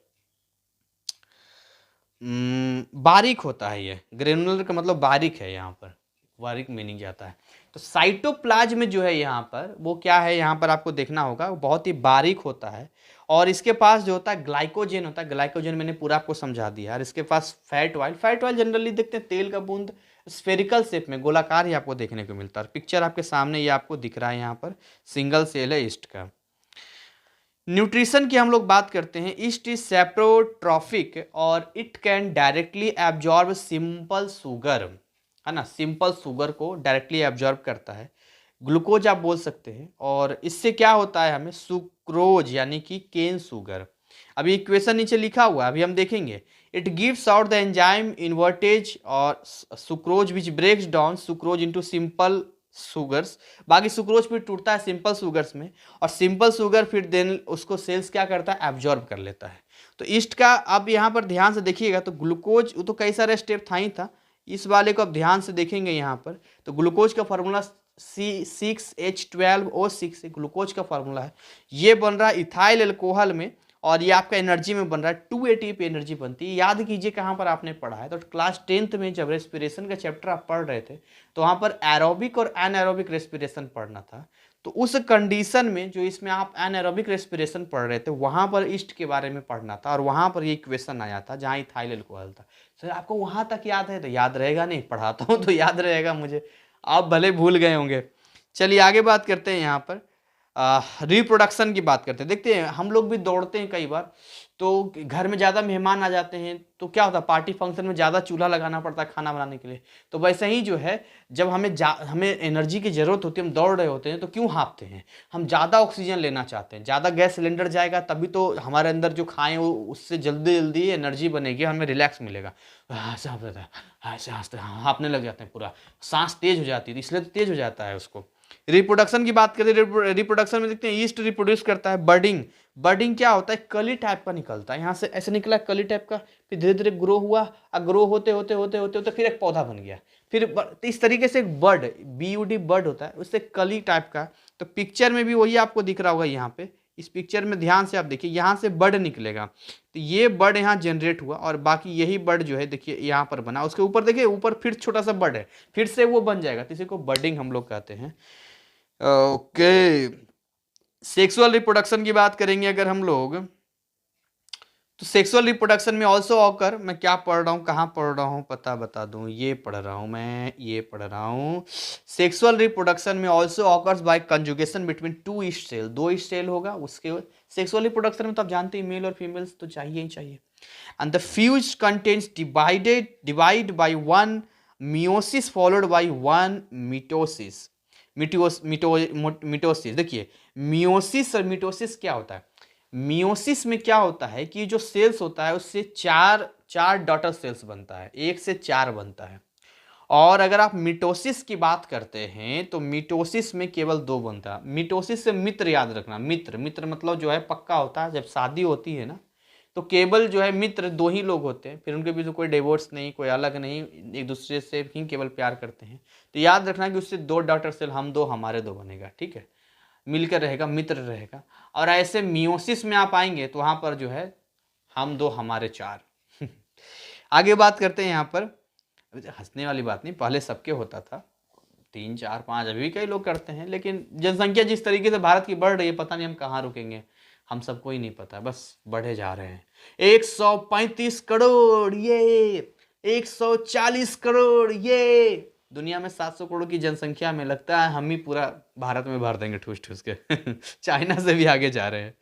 बारीक होता है। ये ग्रेनुलर का मतलब बारीक है, यहाँ पर बारीक मीनिंग जाता है। तो साइटोप्लाज्म में जो है यहाँ पर वो क्या है, यहाँ पर आपको देखना होगा, वो बहुत ही बारीक होता है और इसके पास जो होता है ग्लाइकोजेन होता है। ग्लाइकोजेन मैंने पूरा आपको समझा दिया। और इसके पास फैट ऑयल जनरली देखते हैं तेल का बूंद स्फेरिकल शेप में गोलाकार ही आपको देखने को मिलता है। पिक्चर आपके सामने ये आपको दिख रहा है, यहाँ पर सिंगल सेल है ईस्ट का। न्यूट्रिशन की हम लोग बात करते हैं। ईस्ट इज सेप्रोट्रॉफिक और it can directly absorb simple sugar, है ना, सिंपल शुगर को डायरेक्टली एब्जॉर्ब करता है। ग्लूकोज आप बोल सकते हैं। और इससे क्या होता है, हमें सुक्रोज यानी कि केन शुगर। अभी इक्वेशन नीचे लिखा हुआ है, अभी हम देखेंगे। It gives out the enzyme invertase और sucrose which breaks down sucrose into simple sugars. बाकी सुक्रोज फिर टूटता है सिंपल शुगर्स में और सिंपल शुगर फिर देन उसको सेल्स क्या करता है? एब्जॉर्ब कर लेता है। तो ईस्ट का अब यहाँ पर ध्यान से देखिएगा तो ग्लूकोज वो तो कई सारे स्टेप था ही था, इस वाले को अब ध्यान से देखेंगे यहाँ पर तो ग्लूकोज का फॉर्मूला C6H12O6 ग्लूकोज का फॉर्मूला है। ये बन रहा है इथाइल एल्कोहल में और ये आपका एनर्जी में बन रहा है 2 ATP एनर्जी बनती है। याद कीजिए कहाँ पर आपने पढ़ा है, तो क्लास 10th में जब रेस्पिरेशन का चैप्टर आप पढ़ रहे थे तो वहाँ पर एरोबिक और एनएरोबिक रेस्पिरेशन पढ़ना था। तो उस कंडीशन में जो इसमें आप एनएरोबिक रेस्पिरेशन पढ़ रहे थे वहाँ पर ईस्ट के बारे में पढ़ना था और वहाँ पर ये इक्वेशन आया था जहाँ इथाइल एल्कोहल था। सर आपको वहाँ तक याद है? तो याद रहेगा नहीं, पढ़ाता हूँ तो याद रहेगा मुझे, आप भले भूल गए होंगे। चलिए आगे बात करते हैं। यहाँ पर रिप्रोडक्शन की बात करते हैं। देखते हैं हम लोग भी दौड़ते हैं कई बार, तो घर में ज़्यादा मेहमान आ जाते हैं तो क्या होता है, पार्टी फंक्शन में ज़्यादा चूल्हा लगाना पड़ता है खाना बनाने के लिए। तो वैसे ही जो है जब हमें एनर्जी की ज़रूरत होती है, हम दौड़ रहे होते हैं तो क्यों हाँफते हैं? हम ज़्यादा ऑक्सीजन लेना चाहते हैं, ज़्यादा गैस सिलेंडर जाएगा तभी तो हमारे अंदर जो खाएँ वो उससे जल्दी जल्दी एनर्जी बनेगी, हमें रिलैक्स मिलेगा। ऐसे हाँफने लग जाते हैं, पूरा सांस तेज हो जाती है, इसलिए तो तेज हो जाता है उसको। रिप्रोडक्शन की बात करें, रिप्रोडक्शन में देखते हैं ईस्ट रिप्रोड्यूस करता है। बर्डिंग, बर्डिंग क्या होता है? कली टाइप का निकलता है, यहाँ से ऐसे निकला कली टाइप का, फिर धीरे धीरे ग्रो हुआ और ग्रो होते होते होते होते होते फिर एक पौधा बन गया, फिर तो इस तरीके से एक बर्ड, BUD बर्ड होता है, उससे कली टाइप का। तो पिक्चर में भी वही आपको दिख रहा होगा। यहाँ पे इस पिक्चर में ध्यान से आप देखिए, यहाँ से बर्ड निकलेगा तो ये बर्ड यहाँ जनरेट हुआ और बाकी यही बर्ड जो है देखिए यहाँ पर बना, उसके ऊपर देखिए ऊपर फिर छोटा सा बर्ड है, फिर से वो बन जाएगा, तो इसी को बर्डिंग हम लोग कहते हैं। ओके, सेक्सुअल रिप्रोडक्शन की बात करेंगे अगर हम लोग, तो सेक्सुअल रिप्रोडक्शन में ऑल्सो ऑकर, मैं क्या पढ़ रहा हूँ, कहाँ पढ़ रहा हूँ, पता बता दूँ, ये पढ़ रहा हूँ मैं, ये पढ़ रहा हूँ। सेक्सुअल रिप्रोडक्शन में also occurs by conjugation between two yeast cell, दो ईस्ट सेल होगा उसके। सेक्सुअल रिप्रोडक्शन में तो आप जानते हैं मेल और फीमेल्स तो चाहिए ही चाहिए। And the fuse contents divide by one meiosis followed by one mitosis. Mitosis देखिए, मियोसिस और मिटोसिस क्या होता है। मियोसिस में क्या होता है कि जो सेल्स होता है उससे चार चार डॉटर सेल्स बनता है, एक से चार बनता है। और अगर आप मिटोसिस की बात करते हैं तो मिटोसिस में केवल दो बनता है। मिटोसिस से मित्र याद रखना, मित्र, मित्र मतलब जो है पक्का होता है। जब शादी होती है ना तो केवल जो है मित्र दो ही लोग होते हैं, फिर उनके बीच में कोई डिवोर्स नहीं, कोई अलग नहीं, एक दूसरे से ही केवल प्यार करते हैं। तो याद रखना कि उससे दो डॉटर सेल, हम दो हमारे दो बनेगा, ठीक है, मिलकर रहेगा, मित्र रहेगा। और ऐसे मियोसिस में आप आएंगे तो वहां पर जो है हम दो हमारे चार। आगे बात करते हैं यहाँ पर, हंसने वाली बात नहीं, पहले सबके होता था, तीन चार पांच, अभी भी कई लोग करते हैं, लेकिन जनसंख्या जिस तरीके से भारत की बढ़ रही है, पता नहीं हम कहाँ रुकेंगे, हम सबको ही नहीं पता, बस बढ़े जा रहे हैं। 135 करोड़ ये, 140 करोड़ ये, दुनिया में 700 करोड़ की जनसंख्या में लगता है हम ही पूरा भारत में भर देंगे ठूस ठूस के। चाइना से भी आगे जा रहे हैं।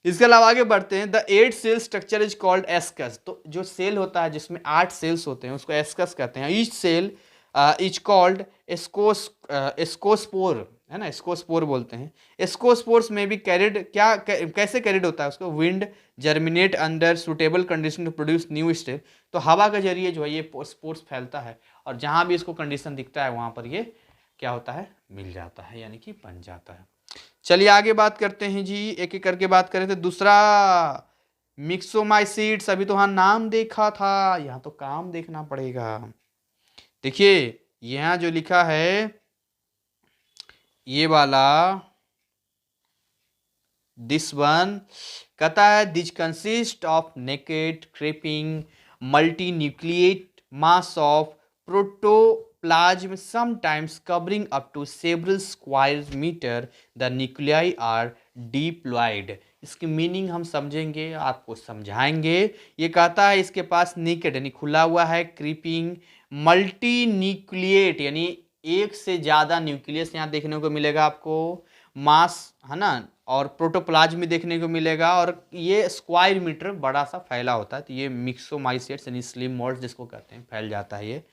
इसके अलावा आगे बढ़ते हैं, the 8 cell structure is called ascus. तो जो सेल होता है जिसमें 8 सेल्स होते हैं उसको एस्कस कहते हैं। Each cell is called ascospore, है ना, एस्कोस्पोर बोलते हैं। एस्कोस्पोर्स में भी कैरिड, कैसे कैरिड होता है उसको, wind germinate under suitable condition to produce new stale. तो हवा के जरिए जो है ये स्पोर्स फैलता है, और जहां भी इसको कंडीशन दिखता है वहां पर ये क्या होता है, मिल जाता है, यानी कि बन जाता है। चलिए आगे बात करते हैं जी, एक एक करके बात करें तो दूसरा मिक्सोमाइसीट्स, अभी तो हाँ नाम देखा था, यहाँ तो काम देखना पड़ेगा। देखिए यहाँ जो लिखा है ये वाला, दिस वन कहता है this consist of naked creeping multinucleate mass of protoplasm sometimes covering up to several square metre, the nuclei are diploid. इसकी मीनिंग हम समझेंगे, आपको समझाएंगे। ये कहता है इसके पास निकेड यानी खुला हुआ है, क्रीपिंग, मल्टी न्यूक्लिएट यानी एक से ज्यादा न्यूक्लियस यहाँ देखने को मिलेगा आपको, मास, है ना, और प्रोटोप्लाज्म भी देखने को मिलेगा, और ये स्क्वायर मीटर बड़ा सा फैला होता है। तो ये मिक्सोमाइसेट्स यानी स्लिम मोल्ड जिसको कहते हैं, फैल जाता है ये।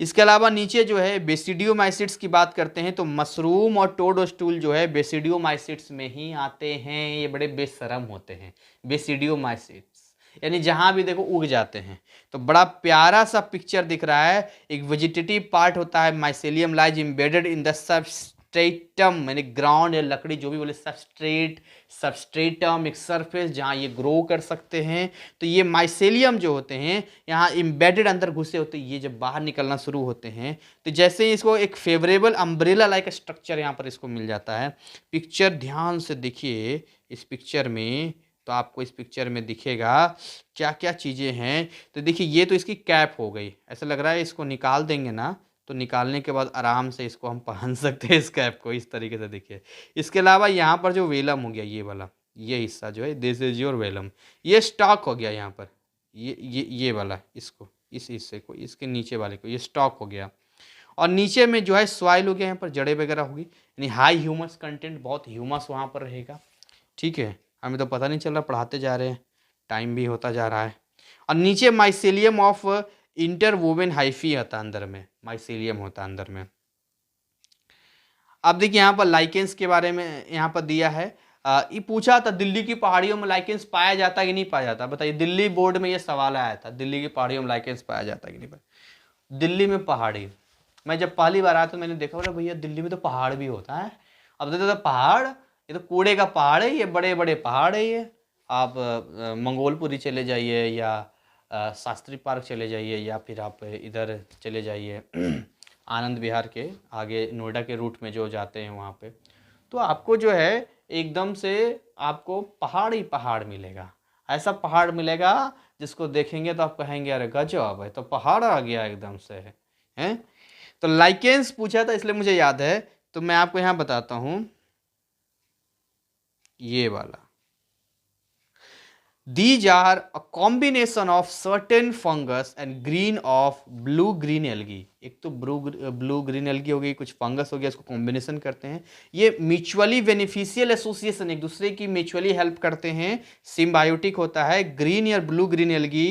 इसके अलावा नीचे जो है बेसिडियोमाइसिट्स की बात करते हैं तो मशरूम और टोडस्टूल जो है बेसिडियोमाइसिट्स में ही आते हैं। ये बड़े बेशरम होते हैं बेसिडियोमाइसिट्स, यानी जहां भी देखो उग जाते हैं। तो बड़ा प्यारा सा पिक्चर दिख रहा है। एक वेजिटेटिव पार्ट होता है, mycelium lies embedded in the substratum, यानी ग्राउंड या लकड़ी जो भी बोले, सबस्ट्रेट, सबस्ट्रेटम एक सरफेस जहाँ ये ग्रो कर सकते हैं। तो ये माइसेलियम जो होते हैं यहाँ एम्बेडेड अंदर घुसे होते हैं, ये जब बाहर निकलना शुरू होते हैं तो जैसे ही इसको एक फेवरेबल अम्ब्रेला लाइक स्ट्रक्चर यहाँ पर इसको मिल जाता है। पिक्चर ध्यान से देखिए, इस पिक्चर में तो आपको इस पिक्चर में दिखेगा क्या क्या चीज़ें हैं। तो देखिए ये तो इसकी कैप हो गई, ऐसा लग रहा है इसको निकाल देंगे ना तो निकालने के बाद आराम से इसको हम पहन सकते हैं, इस कैप को इस तरीके से देखिए। इसके अलावा यहाँ पर जो वेलम हो गया ये वाला, ये हिस्सा जो है दिस इज योर वेलम, ये स्टॉक हो गया यहाँ पर, ये वाला, इसको, इस हिस्से को, इसके नीचे वाले को, ये स्टॉक हो गया। और नीचे में जो है सॉइल हो गया, यहाँ पर जड़ें वगैरह होगी, यानी हाई ह्यूमस कंटेंट, बहुत ह्यूमस वहाँ पर रहेगा। ठीक है, हमें तो पता नहीं चल रहा, पढ़ाते जा रहे हैं, टाइम भी होता जा रहा है। और नीचे माइसेलियम ऑफ इंटरवोवेन हाइफी होता है, अंदर में माइसेलियम होता है अंदर में। अब देखिए यहाँ पर लाइकेंस के बारे में यहाँ पर दिया है। ये पूछा था दिल्ली की पहाड़ियों में लाइकेंस पाया जाता कि नहीं पाया जाता, बताइए। दिल्ली बोर्ड में ये सवाल आया था, दिल्ली की पहाड़ियों में लाइकेंस पाया जाता कि नहीं पाया। दिल्ली में पहाड़ी, मैं जब पहली बार आया तो मैंने देखा, बोला भैया दिल्ली में तो पहाड़ भी होता है। अब देखते तो पहाड़, ये तो कूड़े का पहाड़ है, ये बड़े बड़े पहाड़ है ये। आप मंगोलपुरी चले जाइए, या शास्त्री पार्क चले जाइए, या फिर आप इधर चले जाइए आनंद विहार के आगे नोएडा के रूट में जो जाते हैं वहाँ पे, तो आपको जो है एकदम से आपको पहाड़ ही पहाड़ मिलेगा। ऐसा पहाड़ मिलेगा जिसको देखेंगे तो आप कहेंगे अरे गजब है, तो पहाड़ आ गया एकदम से है। तो लाइकेंस पूछा था इसलिए मुझे याद है तो मैं आपको यहाँ बताता हूँ, ये वाला, These are a combination of certain fungus and green of blue green algae। एक तो ब्लू ग्रीन एल्गी हो गई, कुछ फंगस हो गया, इसको कॉम्बिनेशन करते हैं। ये म्यूचुअली बेनिफिशियल एसोसिएशन, एक दूसरे की म्यूचुअली हेल्प करते हैं, सिम्बायोटिक होता है। ग्रीन या blue green algae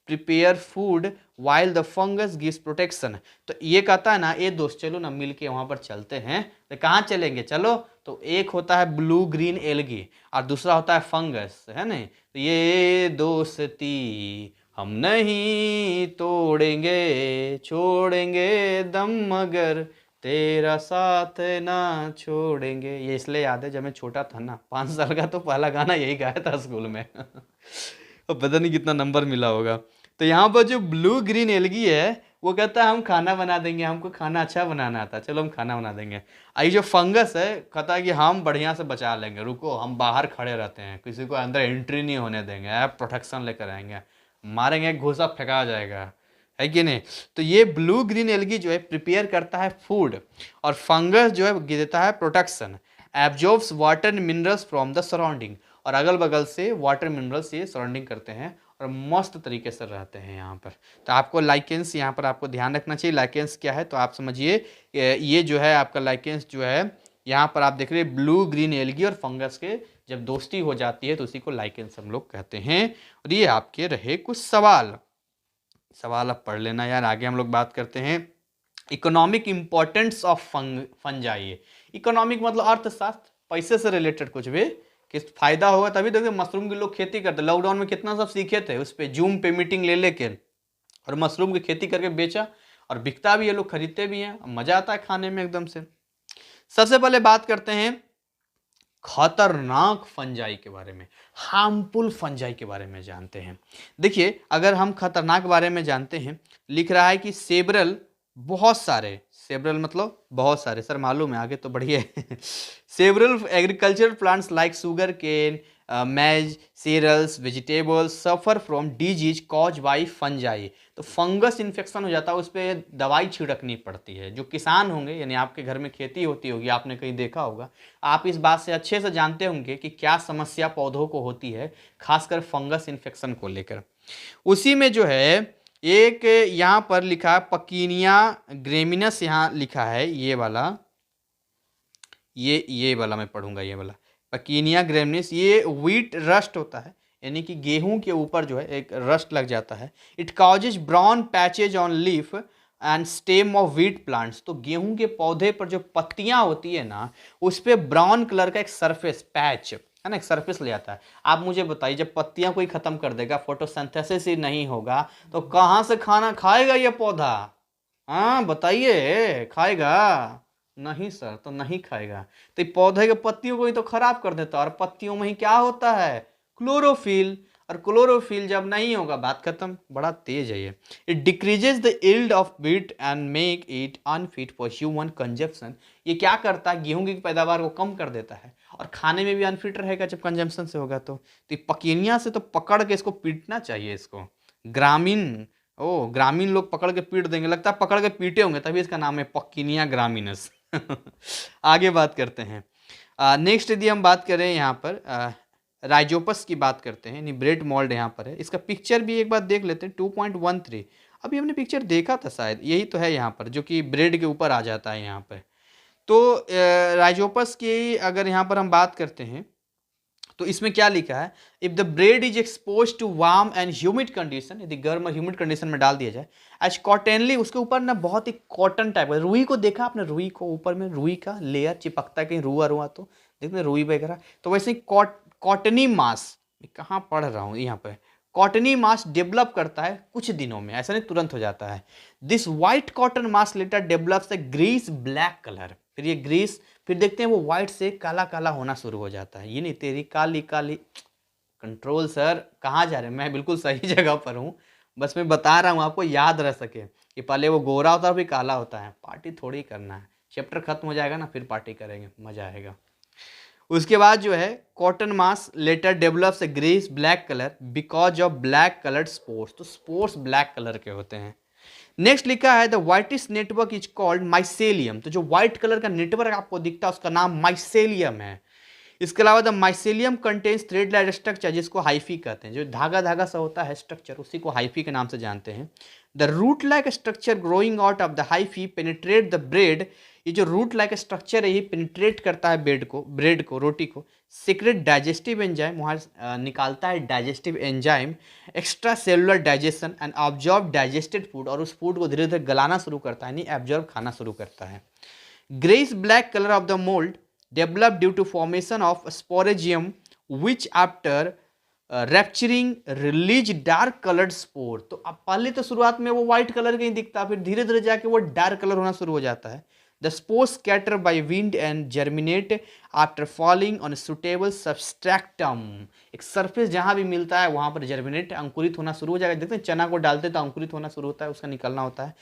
prepare food while the fungus gives protection. तो ये कहता है ना, ये दोस्त चलो ना मिल के वहाँ पर चलते हैं। तो कहाँ चलेंगे, चलो। तो एक होता है ब्लू ग्रीन एल्गी और दूसरा होता है फंगस, है ना। तो ये दोस्ती हम नहीं तोड़ेंगे, छोड़ेंगे दम मगर तेरा साथ ना छोड़ेंगे। ये इसलिए याद है, जब मैं छोटा था ना, 5 साल का, तो पहला गाना यही गाया था स्कूल में। और पता नहीं कितना नंबर मिला होगा। तो यहाँ पर जो ब्लू ग्रीन एल्गी है वो कहता है हम खाना बना देंगे, हमको खाना अच्छा बनाना आता है, चलो हम खाना बना देंगे। आई जो फंगस है कहता है कि हम बढ़िया से बचा लेंगे, रुको हम बाहर खड़े रहते हैं, किसी को अंदर एंट्री नहीं होने देंगे, ऐप प्रोटेक्शन लेकर आएंगे, मारेंगे, घुसा फेंका जाएगा, है कि नहीं। तो ये ब्लू ग्रीन एल्गी जो है प्रिपेयर करता है फूड, और फंगस जो है देता है protection. Absorbs water minerals from the surrounding, और अगल बगल से वाटर मिनरल्स ये सराउंडिंग करते हैं और मस्त तरीके से रहते हैं यहाँ पर। तो आपको लाइकेंस यहाँ पर आपको ध्यान रखना चाहिए। लाइकेंस क्या है, तो आप समझिए, ये जो है आपका लाइकेंस जो है, यहाँ पर आप देख रहे हैं ब्लू ग्रीन एल्गी और फंगस के जब दोस्ती हो जाती है तो उसी को लाइकेंस हम लोग कहते हैं। और ये आपके रहे कुछ सवाल आप पढ़ लेना यार। आगे हम लोग बात करते हैं economic importance of fungi. Economic मतलब अर्थशास्त्र, पैसे से रिलेटेड कुछ भी, किस फायदा होगा तभी। देखिए मशरूम की लोग खेती करते, लॉकडाउन में कितना सब सीखे थे, उस पर जूम पे मीटिंग ले लेके और मशरूम की खेती करके बेचा, और बिकता भी है, लोग खरीदते भी हैं, मजा आता है खाने में एकदम से। सबसे पहले बात करते हैं खतरनाक फंजाई के बारे में, हार्मफुल फंजाई के बारे में जानते हैं। देखिए अगर हम खतरनाक बारे में जानते हैं, लिख रहा है कि सेवरल, बहुत सारे, सेवरल मतलब बहुत सारे, सर मालूम है, आगे तो बढ़िए। Several agricultural plants like sugar cane, maize, cereals, vegetables suffer from disease caused by fungi. तो फंगस इन्फेक्शन हो जाता है, उस पर दवाई छिड़कनी पड़ती है। जो किसान होंगे, यानी आपके घर में खेती होती होगी, आपने कहीं देखा होगा, आप इस बात से अच्छे से जानते होंगे कि क्या समस्या पौधों को होती है, खासकर फंगस इन्फेक्शन को लेकर। उसी में जो है एक यहाँ पर लिखा है पकीनिया ग्रेमिनस, यहाँ लिखा है ये वाला, ये वाला मैं पढ़ूंगा, ये वाला पकीनिया ग्रेमिनस। ये व्हीट रस्ट होता है, यानी कि गेहूं के ऊपर जो है एक रस्ट लग जाता है। It causes brown patches on leaf and stem of wheat plants. तो गेहूं के पौधे पर जो पत्तियां होती है ना, उस पर ब्राउन कलर का एक सरफेस पैच है ना, एक सरफेस ले आता है। आप मुझे बताइए, जब पत्तियां कोई खत्म कर देगा, फोटोसिंथेसिस ही नहीं होगा, तो कहाँ से खाना खाएगा ये पौधा? हाँ बताइए, खाएगा? नहीं सर, तो नहीं खाएगा। तो पौधे के पत्तियों को ही तो खराब कर देता है, और पत्तियों में ही क्या होता है, क्लोरोफिल। और क्लोरोफिल जब नहीं होगा, बात खत्म। बड़ा तेज है ये। It decreases the yield of wheat and make it unfit for human consumption. ये क्या करता है, गेहूं की पैदावार को कम कर देता है, और खाने में भी अनफिट रहेगा जब कंजम्पशन से होगा। तो पकीनिया से तो पकड़ के इसको पीटना चाहिए, इसको। ग्रामीण लोग पकड़ के पीट देंगे, लगता है पकड़ के पीटे होंगे, तभी इसका नाम है पकीनिया ग्रामीनस। आगे बात करते हैं। नेक्स्ट यदि हम बात करें यहाँ पर राइजोपस की बात करते हैं, यानी ब्रेड मोल्ड यहाँ पर है। इसका पिक्चर भी एक बार देख लेते हैं, 2.13। अभी हमने पिक्चर देखा था शायद, यही तो है यहाँ पर, जो कि ब्रेड के ऊपर आ जाता है यहाँ पर। तो राइजोपस की अगर यहाँ पर हम बात करते हैं, तो इसमें क्या लिखा है, if the bread is exposed to warm and humid condition, यदि गर्म और ह्यूमिड कंडीशन में डाल दिया जाए, एज कॉटनली, उसके ऊपर ना बहुत ही कॉटन टाइप का, रुई को देखा आपने, रुई को ऊपर में रुई का लेयर चिपकता है, कहीं रुआ तो देखते रुई वगैरह, तो वैसे ही कॉटनी मास, कहाँ पढ़ रहा हूँ यहाँ पे, कॉटनी मास डेवलप करता है कुछ दिनों में, ऐसा नहीं तुरंत हो जाता है। This white cotton mass later develops a Greece black colour. फिर ये ग्रीस, फिर देखते हैं वो व्हाइट से काला काला होना शुरू हो जाता है। ये नहीं तेरी काली काली, कंट्रोल सर, कहाँ जा रहे हैं, मैं बिल्कुल सही जगह पर हूँ, बस मैं बता रहा हूँ आपको याद रह सके कि पहले वो गोरा होता है फिर काला होता है। पार्टी थोड़ी करना है, चैप्टर खत्म हो जाएगा ना, फिर पार्टी करेंगे, मजा आएगा। उसके बाद जो है cotton mass later develops a Greece black colour because of black coloured spores. तो स्पोर्स ब्लैक कलर के होते हैं। नेक्स्ट लिखा है the whitish network is called mycelium. तो जो व्हाइट कलर का नेटवर्क आपको दिखता है उसका नाम माइसेलियम है। इसके अलावा the mycelium contains thread like structure, जिसको हाइफी कहते हैं, जो धागा धागा सा होता है स्ट्रक्चर, उसी को हाइफी के नाम से जानते हैं। The root like structure growing out of the hyphae penetrate the bread. ये जो रूट लाइक स्ट्रक्चर है ये पेनिट्रेट करता है ब्रेड को, रोटी को। सीक्रेट डाइजेस्टिव एंजाइम, वहाँ निकालता है digestive enzyme. Extra cellular digestion and absorb digested food, और उस फूड को धीरे धीरे गलाना शुरू करता है, यानी एब्जॉर्ब खाना शुरू करता है। Greyish black colour of the mould developed due to formation of sporangium which after rupturing release dark colored spore। तो अब पहले तो शुरुआत में वो व्हाइट कलर का ही दिखता, फिर धीरे धीरे जाके वो डार्क कलर होना शुरू हो जाता है। The spores scatter by wind and germinate after falling on a suitable substratum। एक सरफेस जहां भी मिलता है वहां पर जर्मिनेट, अंकुरित होना शुरू हो जाएगा। देखते हैं चना को डालते तो अंकुरित होना शुरू होता है, उसका निकलना होता है।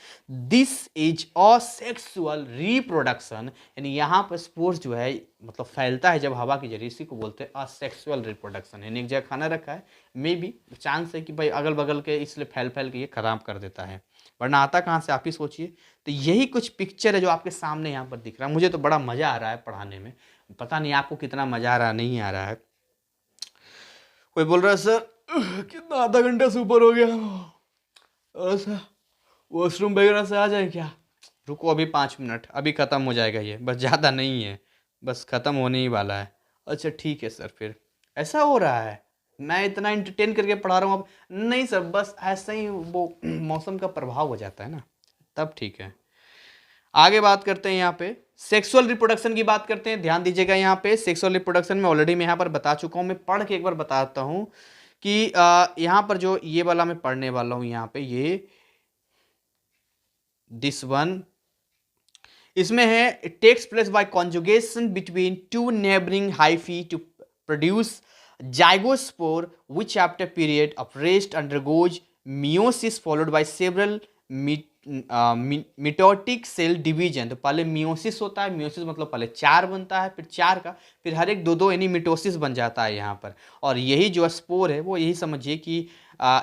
दिस इज असेक्सुअल रिप्रोडक्शन, यानी यहाँ पर स्पोर्स जो है मतलब फैलता है जब हवा के जरिए, इसी को बोलते हैं असेक्सुअल रिप्रोडक्शन। यानी एक जगह खाना रखा है, मे बी चांस है कि भाई अगल बगल के इसलिए फैल फैल के ये खराब कर देता है, वरना आता कहाँ से आप ही सोचिए। तो यही कुछ पिक्चर है जो आपके सामने यहाँ पर दिख रहा है। मुझे तो बड़ा मज़ा आ रहा है पढ़ाने में, पता नहीं आपको कितना मज़ा आ रहा नहीं आ रहा है। कोई बोल रहा है सर कितना आधा घंटा से ऊपर हो गया, और सर वॉशरूम वगैरह से आ जाए क्या? रुको अभी 5 मिनट, अभी ख़त्म हो जाएगा ये, बस ज़्यादा नहीं है, बस ख़त्म होने ही वाला है। अच्छा ठीक है सर, फिर ऐसा हो रहा है, मैं इतना इंटरटेन करके पढ़ा रहा हूँ अब? नहीं सर, बस ऐसा ही वो मौसम का प्रभाव हो जाता है ना, तब ठीक है। आगे बात करते हैं यहाँ पे सेक्सुअल रिप्रोडक्शन की बात करते हैं। ध्यान दीजिएगा यहाँ पे सेक्सुअल रिप्रोडक्शन में ऑलरेडी मैं यहाँ पर बता चुका हूँ, मैं पढ़ के एक बार बताता हूँ कि यहाँ पर जो ये वाला मैं पढ़ने वाला हूँ यहाँ पे, ये दिस वन, इसमें है it takes place by conjugation between two neighbouring hyphae to produce zygospore which after period of rest undergoes meiosis followed by several mitotic cell division. तो पहले मियोसिस होता है, मियोसिस मतलब पहले 4 बनता है, फिर 4 का फिर हर एक 2-2 यानी मिटोसिस बन जाता है यहाँ पर। और यही जो स्पोर है वो यही समझिए कि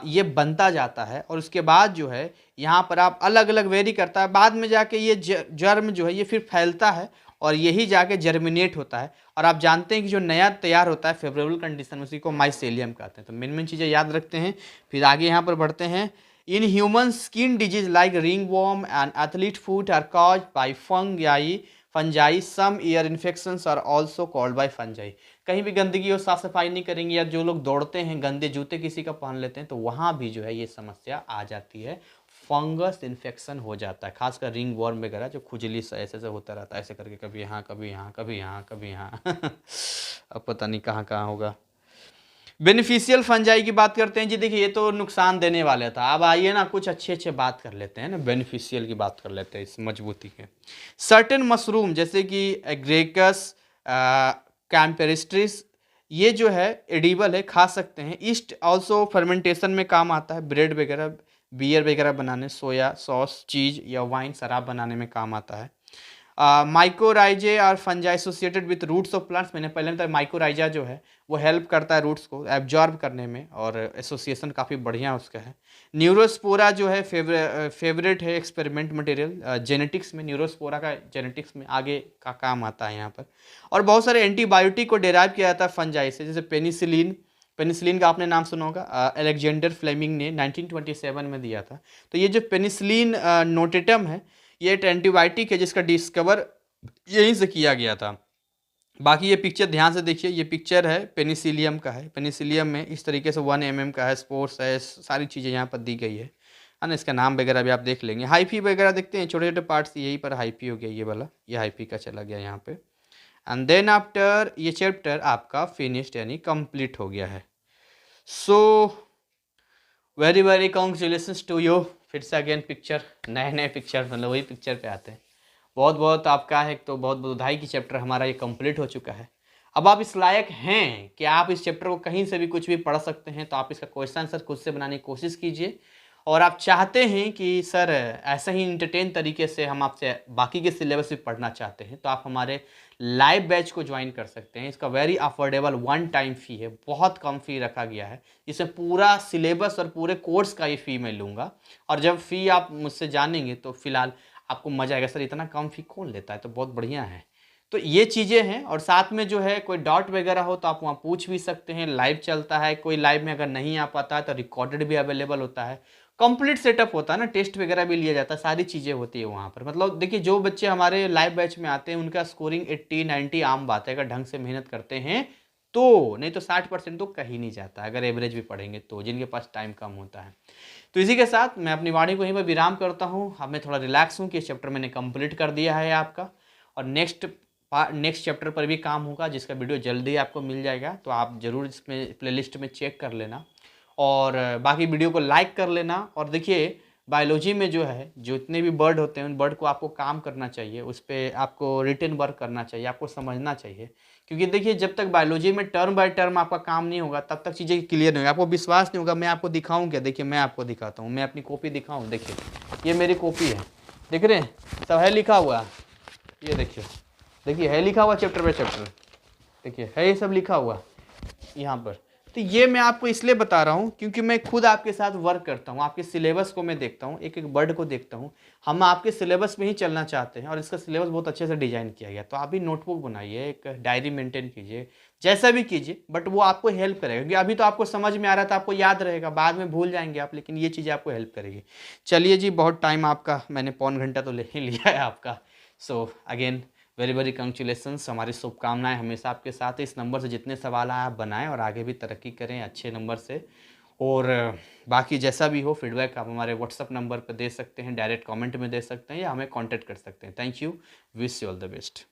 ये बनता जाता है, और उसके बाद जो है यहाँ पर आप अलग अलग वेरी करता है, बाद में जाके ये जर्म जो है ये फिर फैलता है और यही जाके जर्मिनेट होता है। और आप जानते हैं कि जो नया तैयार होता है फेवरेबल कंडीशन, उसी को माइसेलियम कहते हैं। तो मेन मेन चीज़ें याद रखते हैं, फिर आगे यहाँ पर बढ़ते हैं। In human skin disease like ringworm and athlete foot are caused by fungi some ear infections are also called by fungi. कहीं भी गंदगी और साफ सफाई नहीं करेंगे, या जो लोग दौड़ते हैं गंदे जूते किसी का पहन लेते हैं, तो वहाँ भी जो है ये समस्या आ जाती है, फंगस इन्फेक्शन हो जाता है, खासकर रिंग वर्म वगैरह जो खुजली से ऐसे से होता रहता है, ऐसे करके कभी यहाँ कभी यहाँ कभी यहाँ कभी यहाँ अब पता नहीं कहाँ कहाँ होगा। बेनिफिशियल फंजाई की बात करते हैं जी। देखिए ये तो नुकसान देने वाला था, अब आइए ना कुछ अच्छे बात कर लेते हैं ना, बेनिफिशियल की बात कर लेते हैं इस मजबूती के। सर्टेन मशरूम जैसे कि एग्रेकस कैम्पेरिस्ट्रिस, ये जो है एडिबल है, खा सकते हैं। ईस्ट ऑल्सो फर्मेंटेशन में काम आता है, ब्रेड वगैरह बियर वगैरह बनाने, सोया सॉस चीज़ या वाइन शराब बनाने में काम आता है। माइकोराइजे और fungi associated with roots of plants, मैंने पहले बताया माइकोराइजा जो है वो हेल्प करता है रूट्स को एब्जॉर्ब करने में, और एसोसिएशन काफ़ी बढ़िया उसका है। न्यूरोस्पोरा जो है फेवरेट है एक्सपेरिमेंट मटेरियल जेनेटिक्स में, न्यूरोस्पोरा का जेनेटिक्स में आगे का काम आता है यहाँ पर। और बहुत सारे एंटीबायोटिक को डेराइव किया जाता है फंजाई से, जैसे पेनिसिलिन का आपने नाम सुना होगा, अलेक्जेंडर फ्लेमिंग ने 1927 में दिया था। तो ये जो पेनिसिलिन नोटेटम है ये एक एंटीबायोटिक है जिसका डिस्कवर यहीं से किया गया था। बाकी ये पिक्चर ध्यान से देखिए, ये पिक्चर है पेनिसिलियम का है, पेनिसिलियम में इस तरीके से 1 mm का है, स्पोर्स है, सारी चीज़ें यहाँ पर दी गई है ना। इसका नाम वगैरह भी आप देख लेंगे। हाइफी वगैरह देखते हैं, छोटे छोटे पार्ट्स, यहीं पर हाइफी हो गया ये वाला, ये हाइफी का चला गया यहाँ पे। एंड देन आफ्टर ये चैप्टर आपका फिनिश्ड यानी कंप्लीट हो गया है। So very very congratulations to you. फिर से अगेन पिक्चर, नए पिक्चर, मतलब वही पिक्चर पे आते हैं। बहुत बहुत आपका है तो बहुत बहुत बधाई की चैप्टर हमारा ये कंप्लीट हो चुका है। अब आप इस लायक हैं कि आप इस चैप्टर को कहीं से भी कुछ भी पढ़ सकते हैं, तो आप इसका क्वेश्चन आंसर खुद से बनाने की कोशिश कीजिए। और आप चाहते हैं कि सर ऐसा ही इंटरटेन तरीके से हम आपसे बाकी के सिलेबस भी पढ़ना चाहते हैं, तो आप हमारे लाइव बैच को ज्वाइन कर सकते हैं। इसका वेरी अफोर्डेबल वन टाइम फ़ी है, बहुत कम फ़ी रखा गया है, जिसमें पूरा सिलेबस और पूरे कोर्स का ही फ़ी मैं लूँगा। और जब फ़ी आप मुझसे जानेंगे तो फ़िलहाल आपको मज़ा आएगा, सर इतना कम फ़ी कौन लेता है, तो बहुत बढ़िया है। तो ये चीज़ें हैं, और साथ में जो है कोई डाउट वगैरह हो तो आप वहाँ पूछ भी सकते हैं। लाइव चलता है, कोई लाइव में अगर नहीं आ पाता है तो रिकॉर्डेड भी अवेलेबल होता है। कंप्लीट सेटअप होता है ना, टेस्ट वगैरह भी लिया जाता है, सारी चीज़ें होती है वहाँ पर। मतलब देखिए, जो बच्चे हमारे लाइव बैच में आते हैं उनका स्कोरिंग 80-90 आम बात है, अगर ढंग से मेहनत करते हैं तो। नहीं तो 60% तो कहीं नहीं जाता अगर एवरेज भी पढ़ेंगे तो, जिनके पास टाइम कम होता है। तो इसी के साथ मैं अपनी वाणी को यहीं पर विराम करता हूँ। अब मैं थोड़ा रिलैक्स हूँ कि इस चैप्टर मैंने कंप्लीट कर दिया है आपका, और नेक्स्ट चैप्टर पर भी काम होगा, जिसका वीडियो जल्दी आपको मिल जाएगा। तो आप ज़रूर इसमें प्लेलिस्ट में चेक कर लेना, और बाकी वीडियो को लाइक कर लेना। और देखिए, बायोलॉजी में जो है, जो इतने भी बर्ड होते हैं उन बर्ड को आपको काम करना चाहिए, उस पर आपको रिटन वर्क करना चाहिए, आपको समझना चाहिए। क्योंकि देखिए, जब तक बायोलॉजी में टर्म बाय टर्म आपका काम नहीं होगा तब तक चीज़ें क्लियर नहीं होगी, आपको विश्वास नहीं होगा। मैं आपको दिखाऊं क्या, देखिए मैं आपको दिखाता हूँ, मैं अपनी कॉपी दिखाऊँ। देखिए ये मेरी कॉपी है, देख रहे हैं, सब है लिखा हुआ। ये देखिए, देखिए है लिखा हुआ चैप्टर बाय चैप्टर, देखिए है ये सब लिखा हुआ यहाँ पर। तो ये मैं आपको इसलिए बता रहा हूँ क्योंकि मैं खुद आपके साथ वर्क करता हूँ, आपके सिलेबस को मैं देखता हूँ, एक एक वर्ड को देखता हूँ। हम आपके सिलेबस में ही चलना चाहते हैं, और इसका सिलेबस बहुत अच्छे से डिजाइन किया गया। तो आप भी नोटबुक बनाइए, एक डायरी मेंटेन कीजिए, जैसा भी कीजिए, बट वो आपको हेल्प करेगा। क्योंकि अभी तो आपको समझ में आ रहा था, आपको याद रहेगा, बाद में भूल जाएंगे आप, लेकिन ये चीज़ें आपको हेल्प करेगी। चलिए जी, बहुत टाइम आपका, मैंने पौन घंटा तो ले ही लिया है आपका। So again very very congratulations, हमारी शुभकामनाएं हमेशा आपके साथ है। इस नंबर से जितने सवाल आए आप बनाएं, और आगे भी तरक्की करें अच्छे नंबर से। और बाकी जैसा भी हो फीडबैक आप हमारे व्हाट्सअप नंबर पर दे सकते हैं, डायरेक्ट कमेंट में दे सकते हैं, या हमें कांटेक्ट कर सकते हैं। Thank you, wish you all the best.